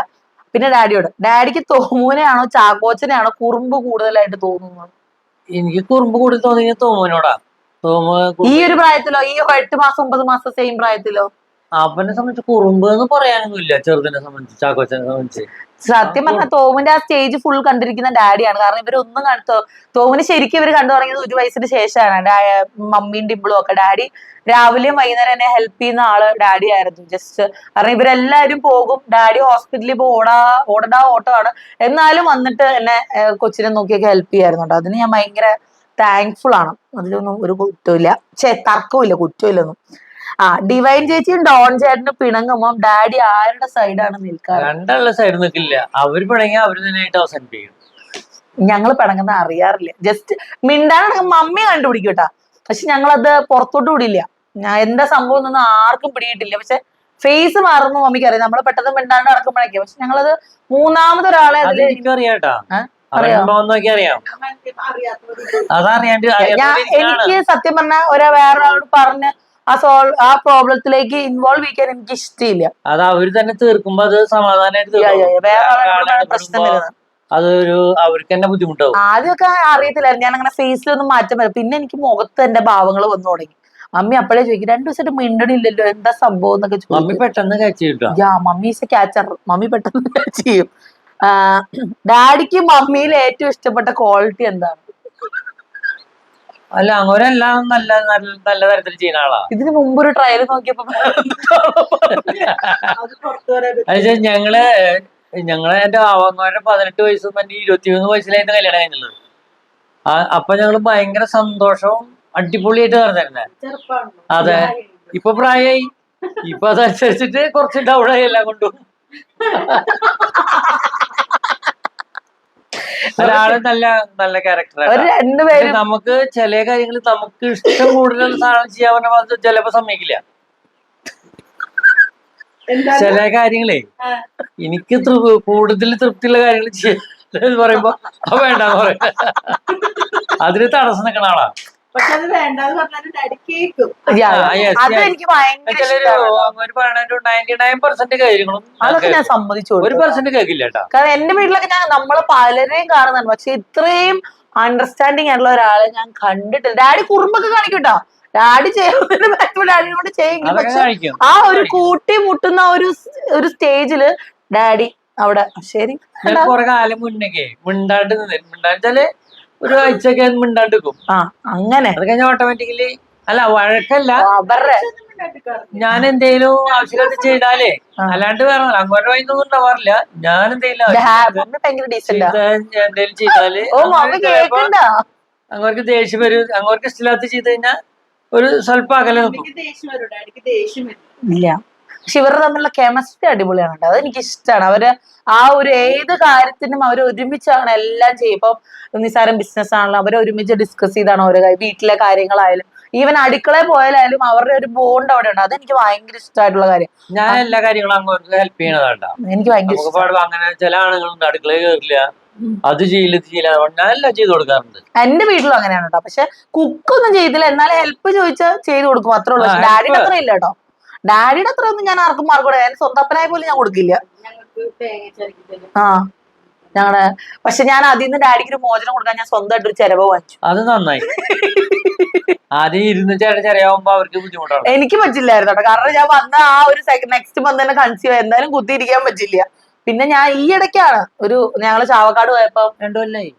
പിന്നെ ഡാഡിക്ക് തോമൂനെയാണോ ചാക്കോച്ചനെയാണോ കുറുമ്പ് കൂടുതലായിട്ട് തോന്നുന്നത്? എനിക്ക് കുറുമ്പ് കൂടുതൽ തോന്നിയ തോമനോടാ. ഈ ഒരു പ്രായത്തിലോ? ഈ 8 മാസം 9 മാസം സെയിം പ്രായത്തിലോ? അവനെ സംബന്ധിച്ച് കുറുമ്പ് എന്ന് പറയാനൊന്നുമില്ല. ചെറുതിനെ സംബന്ധിച്ച്, ചാക്കോച്ചനെ സംബന്ധിച്ച് സത്യം പറഞ്ഞാൽ തോമിന്റെ ആ സ്റ്റേജ് ഫുൾ കണ്ടിരിക്കുന്ന ഡാഡിയാണ്. കാരണം ഇവരൊന്നും തോമിന് ശരിക്കും ഇവർ കണ്ടു തുടങ്ങിയത് 1 വയസ്സിന് ശേഷമാണ്. മമ്മിയും ഡിംപിളും ഒക്കെ. ഡാഡി രാവിലെയും വൈകുന്നേരം എന്നെ ഹെൽപ്പ് ചെയ്യുന്ന ആള് ഡാഡി ആയിരുന്നു. ജസ്റ്റ് കാരണം ഇവരെല്ലാരും പോകും, ഡാഡി ഹോസ്പിറ്റലിൽ ഇപ്പൊ ഓട്ടമാണ്, എന്നാലും വന്നിട്ട് എന്നെ കൊച്ചിനെ നോക്കിയൊക്കെ ഹെൽപ്പ് ചെയ്യായിരുന്നു കേട്ടോ. അതിന് ഞാൻ ഭയങ്കര താങ്ക്ഫുൾ ആണ്. അതിലൊന്നും ഒരു കുറ്റമില്ല, തർക്കമില്ല, കുറ്റമില്ലൊന്നും. ഡിവൈൻ ചേച്ചിയും ഡോൺ ചേട്ടനും പിണങ്ങുമ്പോ ഡാഡി ആരുടെ സൈഡാണ് നിൽക്കാറ്? രണ്ടുള്ള സൈഡ് നിൽക്കില്ല. അവര് പിണങ്ങി അവര് തന്നെയായിട്ട് അവസാനിപ്പിക്കും. ഞങ്ങൾ പിണങ്ങുന്ന അറിയാറില്ല. ജസ്റ്റ് മിണ്ടാണെങ്കിൽ മമ്മി കണ്ടുപിടിക്കും കേട്ടാ. പക്ഷെ ഞങ്ങളത് പുറത്തോട്ട് വിടില്ല. എന്താ സംഭവം എന്നൊന്നും ആർക്കും പിടിയിട്ടില്ല. പക്ഷെ ഫേസ് മാറുമ്പോ മമ്മിക്ക് അറിയാം. നമ്മള് പെട്ടെന്ന് മിണ്ടാണ്ട് നടക്കുമ്പോഴേക്കും. പക്ഷെ ഞങ്ങളത് മൂന്നാമതൊരാളെ എനിക്കും അറിയാട്ടാ. എനിക്ക് സത്യം പറഞ്ഞാൽ വേറൊരാളോട് പറഞ്ഞ് ആ പ്രോബ്ലത്തിലേക്ക് ഇൻവോൾവ് ചെയ്യാൻ എനിക്ക് ഇഷ്ടമില്ല. അത് അവര് തന്നെ തീർക്കുമ്പോ അത് സമാധാനമായിട്ട് പ്രശ്നം വരുന്നത് അതൊരു അവർക്ക് തന്നെ ബുദ്ധിമുട്ടാവും. ആദ്യമൊക്കെ അറിയത്തില്ലായിരുന്നു. ഞാൻ അങ്ങനെ ഫേസിലൊന്നും മാറ്റം വരും. പിന്നെ എനിക്ക് മുഖത്ത് എന്റെ ഭാവങ്ങൾ വന്നു തുടങ്ങി. മമ്മി അപ്പോഴേ ചോദിക്കും 2 ദിവസമായിട്ട് മിണ്ടണില്ലല്ലോ, എന്താ സംഭവം എന്നൊക്കെ ചോദിക്കും. മമ്മി പെട്ടെന്ന് ക്യാച്ച് ചെയ്യും. Mummy is a catcher. Mummy പെട്ടെന്ന് ക്യാച്ച് ചെയ്യും. ഡാഡിക്ക് മമ്മിയിൽ ഏറ്റവും ഇഷ്ടപ്പെട്ട ക്വാളിറ്റി എന്താണ്? അല്ല, അങ്ങനെല്ലാം നല്ല നല്ല തരത്തിൽ ചെയ്യുന്ന ആളാ. ഇതിന് മുമ്പ് ഒരു ട്രയൽ നോക്കിയപ്പോ ഞങ്ങള് എന്റെ ആവാങ്ങാരുടെ 18 വയസ്സും എന്റെ 21 വയസ്സിലായിരുന്നു കല്യാണം കഴിഞ്ഞുള്ളത്. അപ്പൊ ഞങ്ങള് ഭയങ്കര സന്തോഷവും അടിപൊളിയായിട്ട് നടന്നിരുന്നേ. അതെ, ഇപ്പൊ പ്രായമായി. ഇപ്പൊ അതനുസരിച്ചിട്ട് കുറച്ച് ഡൗണായി എല്ലാം കൊണ്ടും. ഒരാള് നല്ല നല്ല ക്യാരക്ടറാണ്. നമുക്ക് ചില കാര്യങ്ങൾ നമുക്ക് ഇഷ്ടം കൂടുതൽ സാധനം ചെയ്യാൻ പറഞ്ഞാൽ ചിലപ്പോ സമ്മതിക്കില്ല. ചില കാര്യങ്ങളെ എനിക്ക് കൂടുതൽ തൃപ്തിയുള്ള കാര്യങ്ങൾ ചെയ്യാൻ പറയുമ്പോ വേണ്ട പറയാം. അതിന് തടസ്സം നിൽക്കണ ആളാ. പക്ഷെ അത് വേണ്ടെന്ന് പറഞ്ഞാലും ഡാഡി കേൾക്കും. yes, അത് yes. എനിക്ക് ഭയങ്കര ചിലര് ഇഷ്ടമാണ്. ഒരു പറയണ 99% കാര്യങ്ങളും അതൊക്കെ ഞാൻ സമ്മതിച്ചു കൊടുക്കും. 1% കേൾക്കില്ല കേട്ടാ. കാരണം എന്റെ വീട്ടിലൊക്കെ നമ്മള് പലരെയും കാണുന്നുണ്ട്, പക്ഷെ ഇത്രയും അണ്ടർസ്റ്റാൻഡിങ് ആയിട്ടുള്ള ഒരാളെ ഞാൻ കണ്ടിട്ടില്ല. ഡാഡി കുറുമ്പൊക്കെ കാണിക്കൂട്ടോ, ഡാഡി ചെയ്യുന്നതിന് ഡാഡിനോട് ചെയ്യും. അതൊക്കെ പക്ഷെ കാണിക്കും. ആ ഒരു കൂട്ടി മുട്ടുന്ന ഒരു സ്റ്റേജില് ഡാഡി അവിടെ ശരി ഞാൻ കുറെ കാലം മുന്നേ മിണ്ടാച്ചാല് ഒരു ആഴ്ചയൊക്കെ മിണ്ടാണ്ട് നിൽക്കും. അങ്ങനെ അത് കഴിഞ്ഞാൽ ഓട്ടോമാറ്റിക്കലി അല്ല വഴക്കല്ല, അവരുടെ ഞാൻ എന്തേലും ആവശ്യമായിട്ട് ചെയ്താലേ അല്ലാണ്ട് വേറെ അങ്ങോട്ട് വൈകുന്നൊന്നും ഉണ്ടാവാറില്ല. ഞാൻ എന്തെങ്കിലും ഭയങ്കര ഡീസന്റ് എന്തേലും ചെയ്താല് അങ്ങോട്ട് ദേഷ്യം വരും. അങ്ങോട്ട് ഇഷ്ടമില്ലാത്ത ചെയ്ത് കഴിഞ്ഞാൽ ഒരു സ്വല്പം അകലെ നിൽക്കും. ഇല്ല, പക്ഷെ ഇവരുടെ തമ്മിലുള്ള കെമിസ്ട്രി അടിപൊളിയാണ് കേട്ടോ. അതെനിക്ക് ഇഷ്ടമാണ്. അവര് ആ ഒരു ഏത് കാര്യത്തിനും അവർ ഒരുമിച്ചാണ് എല്ലാം ചെയ്യും. ഇപ്പം നിസ്സാരം ബിസിനസ് ആണല്ലോ, അവർ ഒരുമിച്ച് ഡിസ്കസ് ചെയ്താണ് ഓരോ വീട്ടിലെ കാര്യങ്ങളായാലും ഈവൻ അടുക്കളയിൽ പോയാലും അവരുടെ ഒരു ബോണ്ട് അവിടെ ഉണ്ട്. അതെനിക്ക് ഭയങ്കര ഇഷ്ടമായിട്ടുള്ള കാര്യം. ഞാൻ എല്ലാ കാര്യങ്ങളും അങ്ങോട്ട് ഹെൽപ്പ് ചെയ്യണതാണ്ടാ. എനിക്ക് ഭയങ്കര അങ്ങനെ ചില ആളുകളുണ്ട് അടുക്കളയിൽ കയറില്ല, അത് ചെയ്യില്ല ഇത് ചെയ്യില്ല, ഞാൻ എല്ലാം ചെയ്ത് കൊടുക്കാറുണ്ട്. എന്റെ വീട്ടിലും അങ്ങനെയാണ് കേട്ടോ. പക്ഷെ കുക്കൊന്നും ചെയ്തില്ല, എന്നാലും ഹെൽപ്പ് ചോദിച്ചാൽ ചെയ്ത് കൊടുക്കും, അത്രേ ഉള്ളൂ. പക്ഷെ ഡാഡിയുടെ അത്ര ഇല്ല കേട്ടോ. ഡാഡിയുടെ അത്ര ഒന്നും ഞാൻ ആർക്കും മാർക്ക് കൊടുക്കില്ല. ഞാൻ സ്വന്തപ്പനായ പോലും ഞാൻ കൊടുക്കില്ല. ഞങ്ങളുടെ പക്ഷെ ഞാൻ അതിൽ നിന്ന് ഡാഡിക്ക് ഒരു മോചനം കൊടുക്കാൻ ഞാൻ സ്വന്തമായിട്ട് ഒരു ചെലവ് വാങ്ങിച്ചു. അത് നന്നായി. ആദ്യം ഇരുന്ന് ചെറിയാവുമ്പോ അവർക്ക് ബുദ്ധിമുട്ടാണ്. എനിക്ക് പറ്റില്ലായിരുന്നു കേട്ടോ, കാരണം ഞാൻ വന്ന ആ ഒരു നെക്സ്റ്റ് മന്ത് തന്നെ കൺസീവ് എന്തായാലും കുത്തിയിരിക്കാൻ പറ്റില്ല. പിന്നെ ഞാൻ ഈ ഇടയ്ക്കാണ് ഞങ്ങള് ചാവക്കാട് പോയപ്പോ 2 കൊല്ലായി.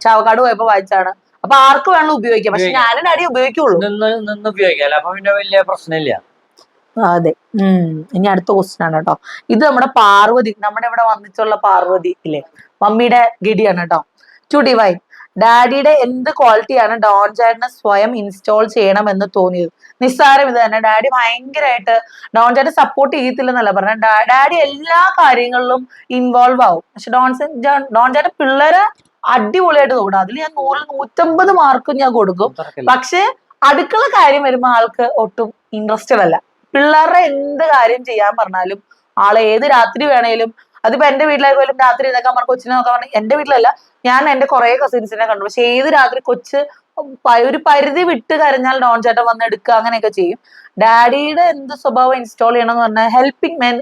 ചാവക്കാട് പോയപ്പോ വായിച്ചാണ്. അപ്പൊ ആർക്ക് വേണമെങ്കിലും ഉപയോഗിക്കാം, പക്ഷെ ഞാനും ഡാഡി ഉപയോഗിക്കുള്ളൂ. നിന്ന് ഉപയോഗിക്കാം, അപ്പൊ പിന്നെ വലിയ പ്രശ്നമില്ല. അതെ. ഇനി അടുത്ത ക്വസ്റ്റ്യൻ ആണ് കേട്ടോ. ഇത് നമ്മുടെ പാർവതി, നമ്മുടെ ഇവിടെ വന്നിട്ടുള്ള പാർവതി ഇല്ലേ, മമ്മിയുടെ ഗഡിയാണ് കേട്ടോ. ടു ഡിവൈൻ, ഡാഡിയുടെ എന്ത് ക്വാളിറ്റിയാണ് ഡോൺ ചേട്ടനെ സ്വയം ഇൻസ്റ്റാൾ ചെയ്യണമെന്ന് തോന്നിയത്? നിസ്സാരം ഇത് തന്നെ. ഡാഡി ഭയങ്കരമായിട്ട് ഡോൺ ചേട്ടൻ സപ്പോർട്ട് ചെയ്യത്തില്ലെന്നല്ല പറഞ്ഞ, ഡാഡി എല്ലാ കാര്യങ്ങളിലും ഇൻവോൾവ് ആവും. പക്ഷെ ഡോൺ ചേട്ടൻ പിള്ളേരെ അടിപൊളിയായിട്ട് നോക്കണം. അതിൽ ഞാൻ 100-150 മാർക്കും ഞാൻ കൊടുക്കും. പക്ഷെ അടുക്കള കാര്യം വരുമ്പോ ആൾക്ക് ഒട്ടും ഇൻട്രസ്റ്റഡ് അല്ല. പിള്ളേരുടെ എന്ത് കാര്യം ചെയ്യാൻ പറഞ്ഞാലും ആളെ ഏത് രാത്രി വേണേലും, അതിപ്പോ എന്റെ വീട്ടിലേക്ക് പോലും രാത്രി ഇതൊക്കെ പറഞ്ഞ കൊച്ചിനെ നോക്കാൻ പറഞ്ഞാൽ, എന്റെ വീട്ടിലല്ല, ഞാൻ എന്റെ കുറെ കസിൻസിനെ കണ്ടു. പക്ഷെ ഏത് രാത്രി കൊച്ച് ഒരു പരിധി വിട്ട് കരഞ്ഞാൽ ഡോൺ ചേട്ടൻ വന്ന് എടുക്കുക, അങ്ങനെയൊക്കെ ചെയ്യും. ഡാഡിയുടെ എന്ത് സ്വഭാവം ഇൻസ്റ്റാൾ ചെയ്യണം എന്ന് പറഞ്ഞാൽ ഹെൽപ്പിംഗ് മാൻ,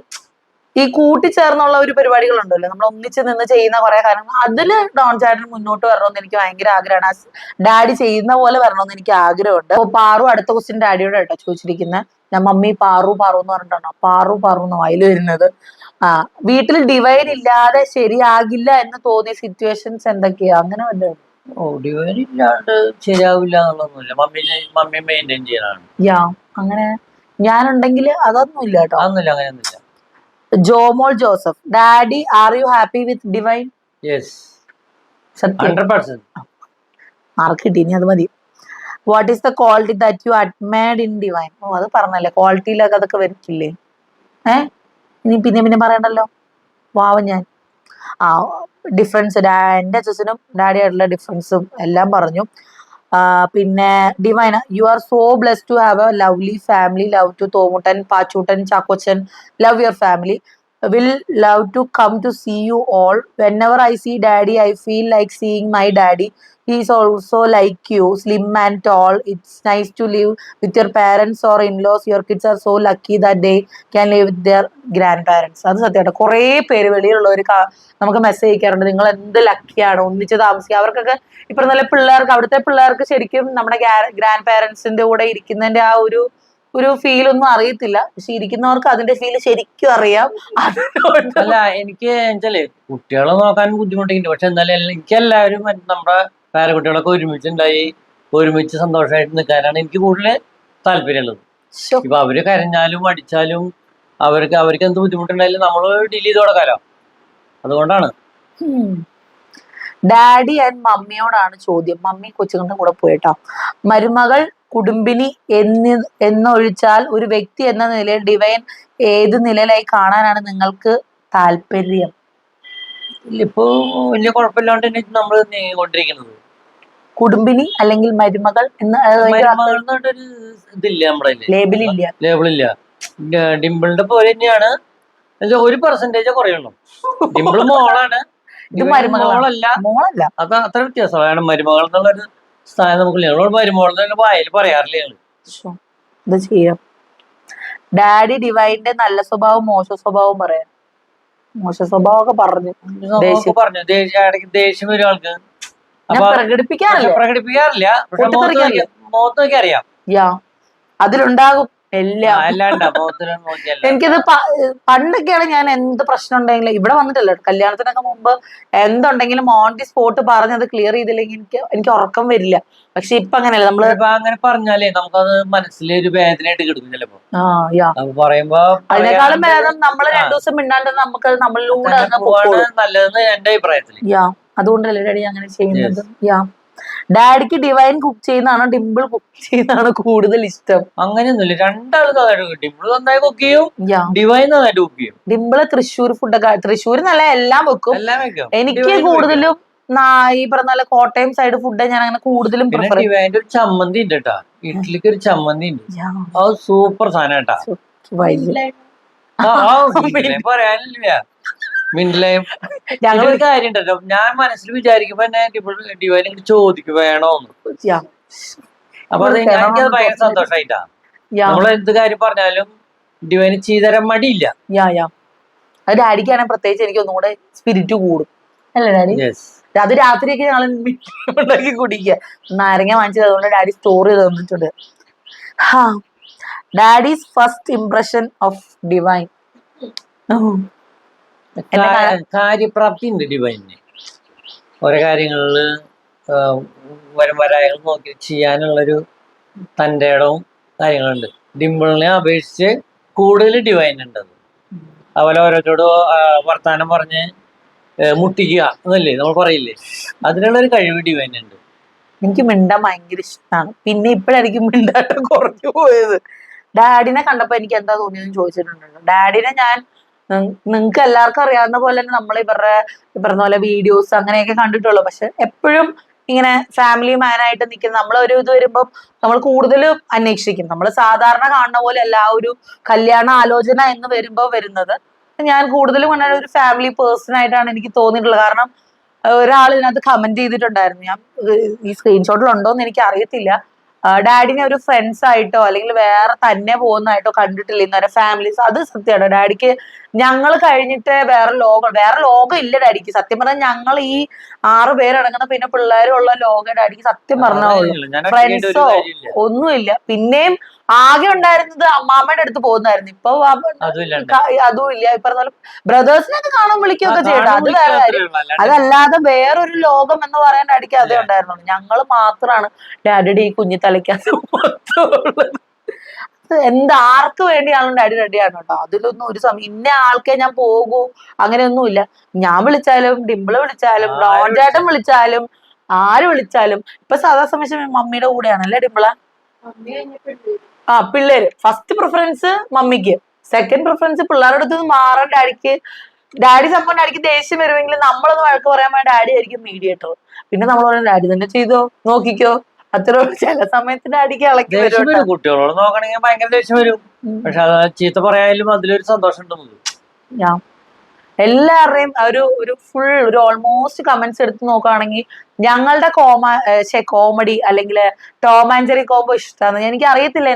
ഈ കൂട്ടിച്ചേർന്നുള്ള ഒരു പരിപാടികളുണ്ടല്ലോ, നമ്മൾ ഒന്നിച്ച് നിന്ന് ചെയ്യുന്ന കുറെ കാര്യങ്ങൾ, അതില് ഡോൺ ചേട്ടൻ മുന്നോട്ട് വരണമെന്ന് എനിക്ക് ഭയങ്കര ആഗ്രഹമാണ്. ഡാഡി ചെയ്യുന്ന പോലെ വരണമെന്ന് എനിക്ക് ആഗ്രഹമുണ്ട്. അപ്പൊ പാറു അടുത്ത ക്വസ്റ്റ്യൻ ഡാഡിയോട് കേട്ടോ ചോദിച്ചിരിക്കുന്നത്. ഞാൻ മമ്മി പാറു എന്ന് പറഞ്ഞിട്ടാണോ പാറു എന്ന് വായിൽ വരുന്നത്? വീട്ടിൽ ഡിവൈൻ ഇല്ലാതെ ശരിയാകില്ല എന്ന് തോന്നിയ സിറ്റുവേഷൻസ് എന്തൊക്കെയാ? അങ്ങനെ വല്ലതും? ഡിവൈൻ ഇല്ലാണ്ട് ശരിയാവില്ല എന്നുള്ളതൊന്നുമില്ല. മമ്മി മെയിൻറ്റെയിൻ ചെയ്യാനാണ്. അങ്ങനെ ഞാനുണ്ടെങ്കിൽ അതൊന്നും ഇല്ല കേട്ടോ. അങ്ങനെയൊന്നുമില്ല. Jomol Joseph, daddy are you happy with divine? സത്യം 100% മാർക്ക് കിട്ടി, ഇനി അത് മതി. What is the quality that you admired in divine? അത് പറഞ്ഞല്ലേ, ക്വാളിറ്റിയിലൊക്കെ അതൊക്കെ വരത്തില്ലേ? ഇനി പിന്നെ പറയണ്ടല്ലോ. ഞാൻ ഡിഫറൻസ്, എന്റെ അച്ഛനും ഡാഡി ആയിട്ടുള്ള ഡിഫറൻസും എല്ലാം പറഞ്ഞു. പിന്നെ Divine, you are so blessed to have a lovely family. Love to Thomuttan, Pachuttan, Chakochan. Love your family. Will love to come to see you all. Whenever I see daddy, I feel like seeing my daddy. He is also like you, slim and tall. It's nice to live with your parents or in-laws. Your kids are so lucky that they can live with their grandparents. അത് സത്യമായിട്ട് കുറേ പേര് വെളിയിലുള്ളവർ നമുക്ക് message അയക്കാറുണ്ട്, നിങ്ങൾ എന്ത് ലക്കിയാണ് ഒന്നിച്ച് താമസിക്കുക. അവർക്കൊക്കെ ഇപ്പം നല്ല പിള്ളേർക്ക്, അവിടുത്തെ പിള്ളേർക്ക് ശരിക്കും നമ്മുടെ ഗ്രാൻഡ് പാരൻസിന്റെ കൂടെ ഇരിക്കുന്നതിന്റെ ആ ഒരു ഫീൽ ഒന്നും അറിയത്തില്ല. പക്ഷെ ഇരിക്കുന്നവർക്ക് അതിന്റെ ഫീൽ ശരിക്കും അറിയാം. അല്ല, എനിക്ക് വെച്ചാല് കുട്ടികളെ നോക്കാൻ ബുദ്ധിമുട്ടുണ്ട്. പക്ഷെ എന്തായാലും എനിക്ക് എല്ലാവരും നമ്മുടെ പേരക്കുട്ടികളൊക്കെ ഒരുമിച്ചുണ്ടായി ഒരുമിച്ച് സന്തോഷമായിട്ട് നിൽക്കാനാണ് എനിക്ക് കൂടുതൽ താല്പര്യമുള്ളത്. ഇപ്പൊ അവര് കരഞ്ഞാലും അടിച്ചാലും അവർക്ക് എന്ത് ബുദ്ധിമുട്ടുണ്ടായാലും നമ്മൾ ഡീൽ ചെയ്ത് കൊടുക്കാലോ. അതുകൊണ്ടാണ്. ഡാഡി ആൻഡ് മമ്മിയോടാണ് ചോദ്യം. മമ്മി കൊച്ചുങ്ങളുടെ കൂടെ പോയിട്ടോ. മരുമകൾ, കുടുംബിനി എന്നൊഴിച്ചാൽ ഒരു വ്യക്തി എന്ന നിലയിൽ ഡിവൈൻ ഏത് നിലയിലായി കാണാനാണ് നിങ്ങൾക്ക് താല്പര്യം? ഇപ്പൊ വലിയ കുഴപ്പമില്ലാണ്ട് തന്നെ നമ്മൾ നീങ്ങിക്കൊണ്ടിരിക്കുന്നത്. കുടുംബിനി അല്ലെങ്കിൽ മരുമകൾ എന്ന് ഇതില്ല, നമ്മുടെ ലേബിളില്ല. ഡിംപിളിന്റെ പോലെ തന്നെയാണ്. 1% കുറയുള്ളൂ. ഡിംപിൾ മോളാണ്, ഇത് മരുമകളാണ്. മോളല്ല, മോളല്ല. അത് അത്ര വ്യത്യാസമാണ്. മരുമകൾ എന്നുള്ളൊരു സ്ഥാനം നമുക്ക് ഞങ്ങൾ മരുമകൾ തന്നെ വായിൽ പറയാറില്ല ഞങ്ങള്. ശ്ശോ, ഇത് ചെയ്യാം. ഡാഡി ഡിവൈന്റെ നല്ല സ്വഭാവം മോശ സ്വഭാവം പറയാം. മോശ സ്വഭാവം ഒക്കെ പറഞ്ഞു. നമുക്ക് പറഞ്ഞു ഇടയ്ക്ക് ദേഷ്യം വരും ആൾക്ക്. ഞാൻ അപ്പൊ പ്രകടിപ്പിക്കാറില്ല. പ്രകടിപ്പിക്കാറില്ല, പക്ഷെ പൊട്ടിത്തെറിക്കാറില്ല. മുഖത്ത് നോക്കി അറിയാം. യാ, അതിലുണ്ടാകും എല്ലാം. അല്ലാണ്ട മുഖത്തിന് നോക്കിയല്ല. എനിക്കിത് പണ്ടൊക്കെയാണ് ഞാൻ എന്ത് പ്രശ്നം ഉണ്ടെങ്കിലും ഇവിടെ വന്നിട്ടല്ല, കല്യാണത്തിനൊക്കെ മുമ്പ് എന്തുണ്ടെങ്കിലും ഓൺ ദി സ്പോട്ട് പറഞ്ഞത് ക്ലിയർ ചെയ്തില്ലെങ്കിൽ എനിക്ക് ഉറക്കം വരില്ല. പക്ഷെ ഇപ്പൊ അങ്ങനെയല്ല. നമ്മള് അങ്ങനെ പറഞ്ഞാലേ നമുക്കത് മനസ്സിലൊരു വേദനയായിട്ട് കിടക്കും ചിലപ്പോ. യാ, പറയുമ്പോ അതിനേക്കാളും ഭേദം നമ്മള് 2 ദിവസം മിണ്ടാണ്ട് നമുക്ക് നമ്മളിലൂടെ നല്ലതെന്ന് എന്റെ അഭിപ്രായത്തില്. യാ, അതുകൊണ്ടല്ലേ ഡാഡി അങ്ങനെ ചെയ്യുന്നത്. യാ, ഡാഡിക്ക് ഡിവൈൻ കുക്ക് ചെയ്യുന്നതാണോ ഡിംപിൾ കുക്ക് ചെയ്യുന്നതാണോ കൂടുതൽ ഇഷ്ടം? അങ്ങനെയൊന്നുമില്ല, രണ്ടാളും നന്നായിട്ട് കുക്ക്. ഡിംപിൾ നന്നായി കുക്ക് ചെയ്യും, യാ, ഡിവൈൻ നന്നായിട്ട് കുക്ക് ചെയ്യും. ഡിംപിള് തൃശ്ശൂർ ഫുഡൊക്കെ, തൃശ്ശൂർ നല്ല എല്ലാം വെക്കും. എല്ലാം വെക്കും. എനിക്ക് കൂടുതലും ഈ പറഞ്ഞ പോലെ കോട്ടയം സൈഡ് ഫുഡ് ഞാൻ അങ്ങനെ കൂടുതലും പ്രിഫർ. ഡിവൈൻ്റെ ഒരു ചമ്മന്തി ഉണ്ട് കേട്ടാ, ഇഡ്ലിക്ക് ഒരു ചമ്മന്തി ഉണ്ട്, അത് സൂപ്പർ സാധനം കേട്ടാ. പറയാനില്ല, മിൻലയും ഞങ്ങളൊരു കാര്യം ഉണ്ടല്ലോ, ഞാൻ മനസ്സിൽ വിചാരിക്കുമ്പോ എന്നെ ഡിവൈൻ ഇങ്ങോട്ട് ചോദിക്കും വേണോന്ന്. അപ്പൊ അത് എനിക്കത് ഭയങ്കര സന്തോഷായിട്ടാ. നമ്മൾ എന്ത് കാര്യം പറഞ്ഞാലും ഡിവൈന് ചെയ്തരാൻ മടിയില്ല. അത് ഡാഡിക്കാണെങ്കിൽ പ്രത്യേകിച്ച് എനിക്ക് ഒന്നുകൂടെ സ്പിരിറ്റ് കൂടും അല്ലേ ഡാഡി? അത് രാത്രിയൊക്കെ ഞങ്ങൾ ഉണ്ടാക്കി കുടിക്കുക. നാരങ്ങ വാങ്ങിച്ചത് അതുകൊണ്ട് ഡാഡി സ്റ്റോർ ചെയ്ത് തന്നിട്ടുണ്ട്. Daddy's first impression of Divine. കാര്യപ്രാപ്തി ഉണ്ട് ഡിവൈന്. ഓരോ കാര്യങ്ങളില് വരായകൾ നോക്കി ചെയ്യാനുള്ളൊരു തൻ്റെ ഇടവും കാര്യങ്ങളുണ്ട്. ഡിംപിളിനെ അപേക്ഷിച്ച് കൂടുതൽ ഡിവൈൻ ഉണ്ടത്. അതുപോലെ ഓരോരുത്തരോട് വർത്താനം പറഞ്ഞ് മുട്ടിക്കുക എന്നല്ലേ നമ്മൾ പറയില്ലേ, അതിനുള്ളൊരു കഴിവ് ഡിവൈൻ ഉണ്ട്. എനിക്ക് മിണ്ടാൻ ഭയങ്കര ഇഷ്ടമാണ്. പിന്നെ ഇപ്പോഴായിരിക്കും മിണ്ടാട്ടം കുറഞ്ഞു പോയത്. ഡാഡിനെ കണ്ടപ്പോ എനിക്ക് എന്താ തോന്നിയെന്ന് ചോദിച്ചിട്ടുണ്ടല്ലോ. ഡാഡിനെ ഞാൻ നിങ്ങൾക്ക് എല്ലാവർക്കും അറിയാവുന്ന പോലെ തന്നെ നമ്മൾ ഇവരുടെ പറഞ്ഞ പോലെ വീഡിയോസ് അങ്ങനെയൊക്കെ കണ്ടിട്ടുള്ളൂ. പക്ഷെ എപ്പോഴും ഇങ്ങനെ ഫാമിലി മാനായിട്ട് നിൽക്കുന്ന നമ്മളൊരു ഇത് വരുമ്പോൾ നമ്മൾ കൂടുതലും അന്വേഷിക്കും. നമ്മൾ സാധാരണ കാണുന്ന പോലെ അല്ല ആ ഒരു കല്യാണ ആലോചന എന്ന് വരുമ്പോൾ വരുന്നത്. ഞാൻ കൂടുതലും കണ്ട ഒരു ഫാമിലി പേഴ്സൺ ആയിട്ടാണ് എനിക്ക് തോന്നിയിട്ടുള്ളത്. കാരണം ഒരാൾ ഇതിനകത്ത് കമന്റ് ചെയ്തിട്ടുണ്ടായിരുന്നു, ഞാൻ ഈ സ്ക്രീൻഷോട്ടിൽ ഉണ്ടോ എന്ന് എനിക്ക് അറിയത്തില്ല, ഡാഡിനെ ഒരു ഫ്രണ്ട്സ് ആയിട്ടോ അല്ലെങ്കിൽ വേറെ തന്നെ പോകുന്നതായിട്ടോ കണ്ടിട്ടില്ല ഇന്നവരെ ഫാമിലീസ്. അത് സത്യമാണ്. ഡാഡിക്ക് ഞങ്ങൾ കഴിഞ്ഞിട്ട് വേറെ ലോകം ഇല്ല ഡാഡിക്ക്. സത്യം പറഞ്ഞാൽ ഞങ്ങൾ ഈ 6 പേരടങ്ങുന്ന പിന്നെ പിള്ളേരും ഉള്ള ലോകം ഡാഡിക്ക് സത്യം പറഞ്ഞോളൂ. ഫ്രണ്ട്സോ ഒന്നുമില്ല. പിന്നെയും ആകെ ഉണ്ടായിരുന്നത് അമ്മാമ്മയുടെ അടുത്ത് പോകുന്നായിരുന്നു. ഇപ്പൊ അതും ഇല്ല. ഈ പറഞ്ഞ പോലെ ബ്രദേഴ്സിനൊക്കെ കാണാൻ വിളിക്കുകയൊക്കെ ചെയ്യട്ടെ, അത് വേറെ കാര്യം. അതല്ലാതെ വേറൊരു ലോകം എന്ന് പറയാൻ ഡാഡിക്ക് അതേ ഉണ്ടായിരുന്നുള്ളൂ. ഞങ്ങള് മാത്രമാണ് ഡാഡിയുടെ ഈ കുഞ്ഞി തലയ്ക്കകത്ത് മൊത്തമുള്ളത്. ആർക്ക് വേണ്ടിയാണല്ലോ ഡാഡി റെഡിയാണ് കേട്ടോ. അതിലൊന്നും ഒരു സമയം ഇന്ന ആൾക്കേ ഞാൻ പോകൂ അങ്ങനെയൊന്നുമില്ല. ഞാൻ വിളിച്ചാലും ഡിംപിള് വിളിച്ചാലും ഡോൺ ചേട്ടൻ വിളിച്ചാലും ആര് വിളിച്ചാലും ഇപ്പൊ സാധാ സമയം മമ്മിയുടെ കൂടെയാണല്ലേ ഡിംപിള? പിള്ളേര് ഫസ്റ്റ് പ്രിഫറൻസ് മമ്മിക്ക്, സെക്കൻഡ് പ്രിഫറൻസ് പിള്ളേരുടെ അടുത്ത് നിന്ന് മാറാൻ ഡാഡിക്ക്. ഡാഡി സംഭവം ഡാഡിക്ക് ദേഷ്യം വരുമെങ്കിലും നമ്മളൊന്ന് വഴക്ക് പറയാൻ വേണ്ടി ഡാഡി ആയിരിക്കും മീഡിയേറ്റർ. പിന്നെ നമ്മൾ പറയും ഡാഡി തന്നെ ചെയ്തോ നോക്കിക്കോ, അത്ര. ചില സമയത്ത് ഡാഡിക്ക് ഇളക്കി വരും. കുട്ടികളോട് നോക്കണെങ്കിൽ ഭയങ്കര ദേഷ്യം വരും, പക്ഷെ അത് ചീത്ത പറയാനും അതിലൊരു സന്തോഷം ഉണ്ട്. എല്ലാവരുടെയും ഒരു ഫുൾ ഒരു ഓൾമോസ്റ്റ് കമന്റ്സ് എടുത്ത് നോക്കുകയാണെങ്കിൽ ഞങ്ങളുടെ കോമഡി അല്ലെങ്കിൽ ടോം ആൻഡ് ജെറി കോംബോ ഇഷ്ടമാണ്. എനിക്ക് അറിയത്തില്ല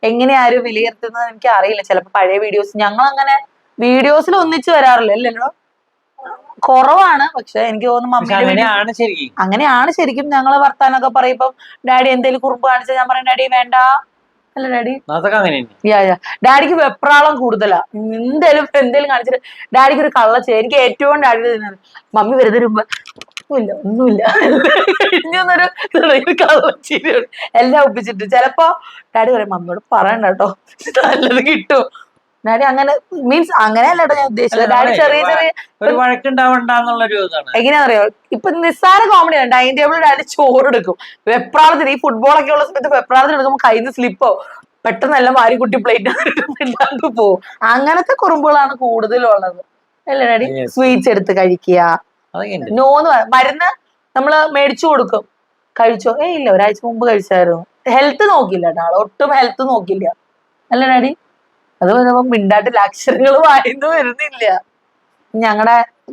എങ്ങനെയാരും വിലയിരുത്തുന്നത് എനിക്ക് അറിയില്ല. ചിലപ്പോൾ പഴയ വീഡിയോസ് ഞങ്ങൾ അങ്ങനെ വീഡിയോസിൽ ഒന്നിച്ച് വരാറില്ല അല്ലല്ലോ, കുറവാണ്. പക്ഷെ എനിക്ക് തോന്നുന്നു അങ്ങനെയാണ് ശരിക്കും. ഞങ്ങള് വർത്താനൊക്കെ പറയുമ്പോ ഡാഡി എന്തെങ്കിലും കുറുമ്പ് കാണിച്ചാൽ ഞാൻ പറയും ഡാഡി വേണ്ട അല്ല ഡാഡി. ഡാഡിക്ക് വെപ്രാളം കൂടുതലാ. എന്തേലും കാണിച്ചിട്ട് ഡാഡിക്ക് ഒരു കള്ളച്ചേ. എനിക്ക് ഏറ്റവും ഡാഡി മമ്മി വെറുതെ ഒന്നുമില്ല കഴിഞ്ഞൊന്നൊരു കള്ളച്ചിരിയാണ് എല്ലാം ഒപ്പിച്ചിട്ട്. ചിലപ്പോ ഡാഡി പറയും മമ്മിയോട് പറയണ്ട കേട്ടോ നല്ലത് കിട്ടും. ഡാഡി അങ്ങനെ മീൻസ് അങ്ങനെയല്ല കേട്ടോ ഞാൻ ഉദ്ദേശിച്ചത്. ഡാഡി ചെറിയ എങ്ങനെയാണെന്നറിയോ, ഇപ്പൊ നിസ്സാര കോമഡിയാണ്. ഡൈനിങ് ടേബിളിൽ ഡാഡി ചോറ് എടുക്കും വെപ്രാളത്തിന്. ഈ ഫുട്ബോളൊക്കെ ഉള്ള സമയത്ത് വെപ്രാളത്തിന് എടുക്കുമ്പോൾ കയ്യിൽ നിന്ന് സ്ലിപ്പോ പെട്ടെന്നെല്ലാം വാരിക്കുട്ടി പ്ലേറ്റ് ഇല്ലാണ്ട് പോവും. അങ്ങനത്തെ കുറുമ്പുകളാണ് കൂടുതലും ഉള്ളത് അല്ലേ ഡാഡി? സ്വീറ്റ്സ് എടുത്ത് കഴിക്കുക, നോന്ന് മരുന്ന് നമ്മള് മേടിച്ചു കൊടുക്കും, കഴിച്ചോ ഇല്ല ഒരാഴ്ച മുമ്പ് കഴിച്ചായിരുന്നു. ഹെൽത്ത് നോക്കില്ല കേട്ടോ, ഒട്ടും ഹെൽത്ത് നോക്കില്ല അല്ലേ ഡാഡി? അത് വരുമ്പോ മിണ്ടാട്ടില്ല, അക്ഷരങ്ങൾ വായിന്ന് വരുന്നില്ല.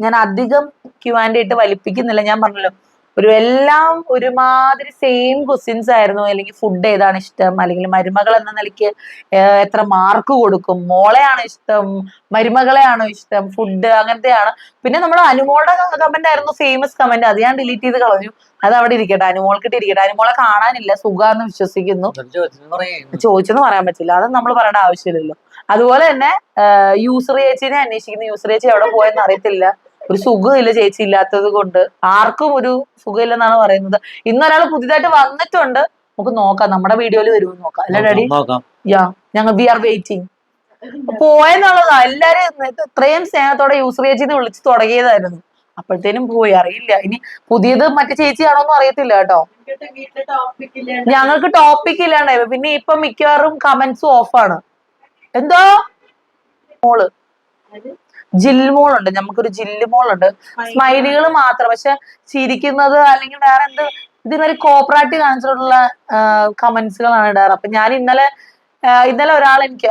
ഞാൻ അധികം Q&A ഇട്ട് വലിപ്പിക്കുന്നില്ല. ഞാൻ പറഞ്ഞല്ലോ എല്ലാം ഒരുമാതിരി സെയിം ക്വസ്റ്റ്യൻസ് ആയിരുന്നു. അല്ലെങ്കിൽ ഫുഡ് ഏതാണ് ഇഷ്ടം, അല്ലെങ്കിൽ മരുമകൾ എന്ന നിലയ്ക്ക് എത്ര മാർക്ക് കൊടുക്കും, മോളെയാണോ ഇഷ്ടം, മരുമകളെയാണോ ഇഷ്ടം, ഫുഡ് അങ്ങനത്തെയാണ്. പിന്നെ നമ്മൾ അനുമോളുടെ കമന്റ് ആയിരുന്നു ഫേമസ് കമന്റ്, അത് ഞാൻ ഡിലീറ്റ് ചെയ്ത് കളഞ്ഞു. അത് അവിടെ ഇരിക്കട്ടെ, അനുമോൾക്കിട്ട് ഇരിക്കട്ടെ. അനുമോളെ കാണാനില്ല, സുഖാന്ന് വിശ്വസിക്കുന്നു. ചോദിച്ചെന്ന് പറയാൻ പറ്റില്ല, അത് നമ്മൾ പറയേണ്ട ആവശ്യമില്ലല്ലോ. അതുപോലെ തന്നെ യൂസർ ചേച്ചിനെ അന്വേഷിക്കുന്നു. യൂസർ ചേച്ചി എവിടെ പോയെന്ന് അറിയത്തില്ല. ഒരു സുഖമില്ല ചേച്ചി ഇല്ലാത്തത് കൊണ്ട്, ആർക്കും ഒരു സുഖമില്ലെന്നാണ് പറയുന്നത്. ഇന്നൊരാൾ പുതിയതായിട്ട് വന്നിട്ടുണ്ട്, നമുക്ക് നോക്കാം, നമ്മുടെ വീഡിയോയിൽ വരുമെന്ന് നോക്കാം അല്ലെ ഡാഡി? യാ, ഞങ്ങൾ വി ആർ വെയിറ്റിംഗ്. പോയെന്നുള്ളതാ. എല്ലാരും ഇത്രയും സ്നേഹത്തോടെ യൂസർ ചേച്ചിന്ന് വിളിച്ച് തുടങ്ങിയതായിരുന്നു, അപ്പോഴത്തേനും പോയി. അറിയില്ല ഇനി പുതിയത് മറ്റേ ചേച്ചിയാണോന്നും അറിയത്തില്ല കേട്ടോ. ഞങ്ങൾക്ക് ടോപ്പിക് ഇല്ലാണ്ടായി. പിന്നെ ഇപ്പൊ മിക്കവാറും കമന്റ്സും ഓഫാണ്. എന്തോ മോള് ജിൽമോളുണ്ട്, നമുക്കൊരു ജില്ലുമോളുണ്ട്. സ്മൈലികൾ മാത്രം, പക്ഷെ ചിരിക്കുന്നത് അല്ലെങ്കിൽ വേറെ എന്ത് ഇതിനൊരു കോപ്പറേറ്റ് കാണിച്ചിട്ടുള്ള കമന്റ്സുകളാണ് ഇടാറ്. അപ്പൊ ഞാൻ ഇന്നലെ ഒരാൾ എനിക്ക്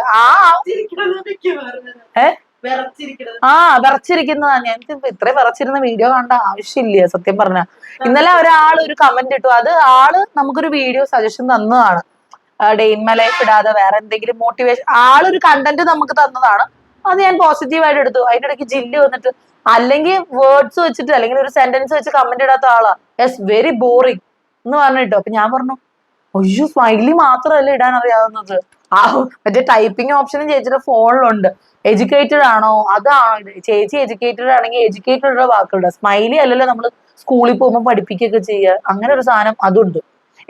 വിറച്ചിരിക്കുന്നതാ. ഞാൻ ഇത്രയും വിറച്ചിരുന്ന വീഡിയോ കാണേണ്ട ആവശ്യമില്ല സത്യം പറഞ്ഞ. ഇന്നലെ ഒരാൾ ഒരു കമന്റ് ഇട്ടു, അത് ആള് നമുക്കൊരു വീഡിയോ സജഷൻ തന്നതാണ്. ഡേ ഇൻ മൈ ലൈഫ് ഇടാതെ വേറെ എന്തെങ്കിലും മോട്ടിവേഷൻ, ആളൊരു കണ്ടന്റ് നമുക്ക് തന്നതാണ്. അത് ഞാൻ പോസിറ്റീവായിട്ട് എടുത്തു. അതിന്റെ ഇടയ്ക്ക് ജില്ല് വന്നിട്ട് അല്ലെങ്കിൽ വേർഡ്സ് വെച്ചിട്ട് അല്ലെങ്കിൽ ഒരു സെന്റൻസ് വെച്ച് കമന്റ് ഇടാത്ത ആളാ. യെസ്, വെരി ബോറിംഗ് എന്ന് പറഞ്ഞിട്ടോ. അപ്പൊ ഞാൻ പറഞ്ഞു, അയ്യോ സ്മൈലി മാത്രമല്ല ഇടാൻ അറിയാവുന്നത്, മറ്റേ ടൈപ്പിംഗ് ഓപ്ഷനും ചേച്ചിയുടെ ഫോണിലുണ്ട്. എഡ്യൂക്കേറ്റഡ് ആണോ അതാണോ ഇത്? ചേച്ചി എഡ്യൂക്കേറ്റഡ് ആണെങ്കിൽ എഡ്യൂക്കേറ്റഡ് വാക്കുകളുടെ സ്മൈലി അല്ലല്ലോ നമ്മൾ സ്കൂളിൽ പോകുമ്പോൾ പഠിപ്പിക്കുകയൊക്കെ ചെയ്യുക. അങ്ങനെ ഒരു സാധനം അതുണ്ട്.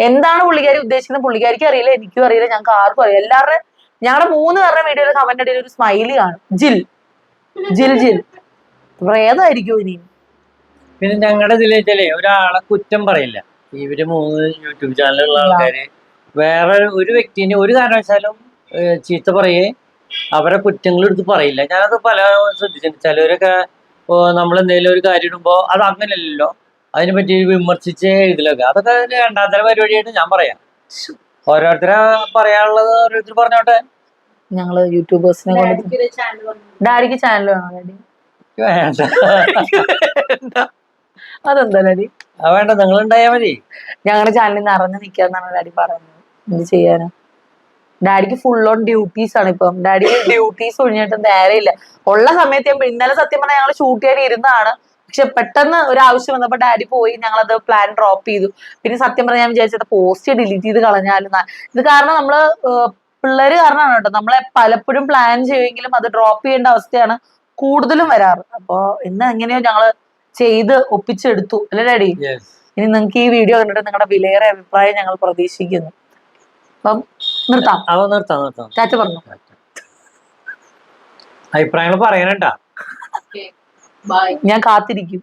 എന്താണ് പുള്ളിക്കാരി ഉദ്ദേശിക്കുന്നത് പുള്ളിക്കാരിക്ക് അറിയില്ല, എനിക്കും അറിയില്ല, ഞങ്ങൾക്ക് ആർക്കും അറിയില്ല. എല്ലാവരുടെ ഞങ്ങളുടെ 3 പേരുടെ വീഡിയോയിൽ കമന്റ് അടിയിൽ ഒരു സ്മൈലി കാണും, ജിൽ ജിൽ ജിൽ. ഏതായിരിക്കും ഇനി? പിന്നെ ഞങ്ങളുടെ ഇതിലെ ഒരാളെ കുറ്റം പറയില്ല. ഇവര് 3 യൂട്യൂബ് ചാനലുള്ള ആൾക്കാര് വേറെ ഒരു വ്യക്തിനെ ഒരു കാരണവശാലും ചീത്ത പറയേ അവരെ കുറ്റങ്ങൾ എടുത്ത് പറയില്ല. ഞാനത് പല ശ്രദ്ധിച്ചിട്ടുണ്ട്. ചിലവരൊക്കെ നമ്മളെന്തെങ്കിലും ഒരു കാര്യം ഇടുമ്പോ അത് അങ്ങനെയല്ലല്ലോ, അതിനെ പറ്റി വിമർശിച്ച് എഴുതലൊക്കെ, അതൊക്കെ രണ്ടാമത്തെ പരിപാടിയായിട്ട് ഞാൻ പറയാം. ഓരോരുത്തരെ പറയാനുള്ളത് ഓരോരുത്തർ പറഞ്ഞോട്ടെ. ഞങ്ങള് യൂട്യൂബേഴ്സിനെ കൊണ്ട് ഡാഡിക്ക് ചാനൽ വേണോ ഡാഡി? വേണ്ട, അതെന്താ ഡാഡി? വേണ്ട, നിങ്ങൾ ഉണ്ടായാ മതി. ഞങ്ങളുടെ ചാനലിൽ നിറഞ്ഞു നിൽക്കാന്നാണ് ഡാഡി പറയുന്നത്. എന്ത് ചെയ്യാനാ? ഡാഡിക്ക് ഫുൾ ഓൺ ഡ്യൂട്ടീസ് ആണ് ഇപ്പം. ഡാഡി ഡ്യൂട്ടീസ് ഒഴിഞ്ഞിട്ട് നേരെയില്ല. ഉള്ള സമയത്ത് ഇന്നലെ സത്യം പറഞ്ഞാൽ ഞങ്ങൾ ഷൂട്ട് ചെയ്യാൻ ഇരുന്നാണ്, പക്ഷെ പെട്ടെന്ന് ഒരു ആവശ്യം വന്നപ്പോ ഡാഡി പോയി, ഞങ്ങളത് പ്ലാൻ ഡ്രോപ്പ് ചെയ്തു. പിന്നെ സത്യം പറഞ്ഞാൽ ഞാൻ വിചാരിച്ചത് പോസ്റ്റ് ഡിലീറ്റ് ചെയ്ത് കളഞ്ഞാലും. ഇത് കാരണം നമ്മള് പിള്ളേര് കാരണമാണ് കേട്ടോ, നമ്മളെ പലപ്പോഴും പ്ലാൻ ചെയ്യുമെങ്കിലും അത് ഡ്രോപ്പ് ചെയ്യേണ്ട അവസ്ഥയാണ് കൂടുതലും വരാറ്. അപ്പൊ ഇന്ന് എങ്ങനെയോ ഞങ്ങള് ചെയ്ത് ഒപ്പിച്ചെടുത്തു അല്ലേ ഡാഡി? ഇനി നിങ്ങൾക്ക് ഈ വീഡിയോ കണ്ടിട്ട് നിങ്ങളുടെ വിലയേറെ അഭിപ്രായം ഞങ്ങൾ പ്രതീക്ഷിക്കുന്നു. അപ്പം നിർത്താം. ചാച്ച പറഞ്ഞു അഭിപ്രായങ്ങൾ പറയാനട്ടാ. ഞാൻ കാത്തിരിക്കും.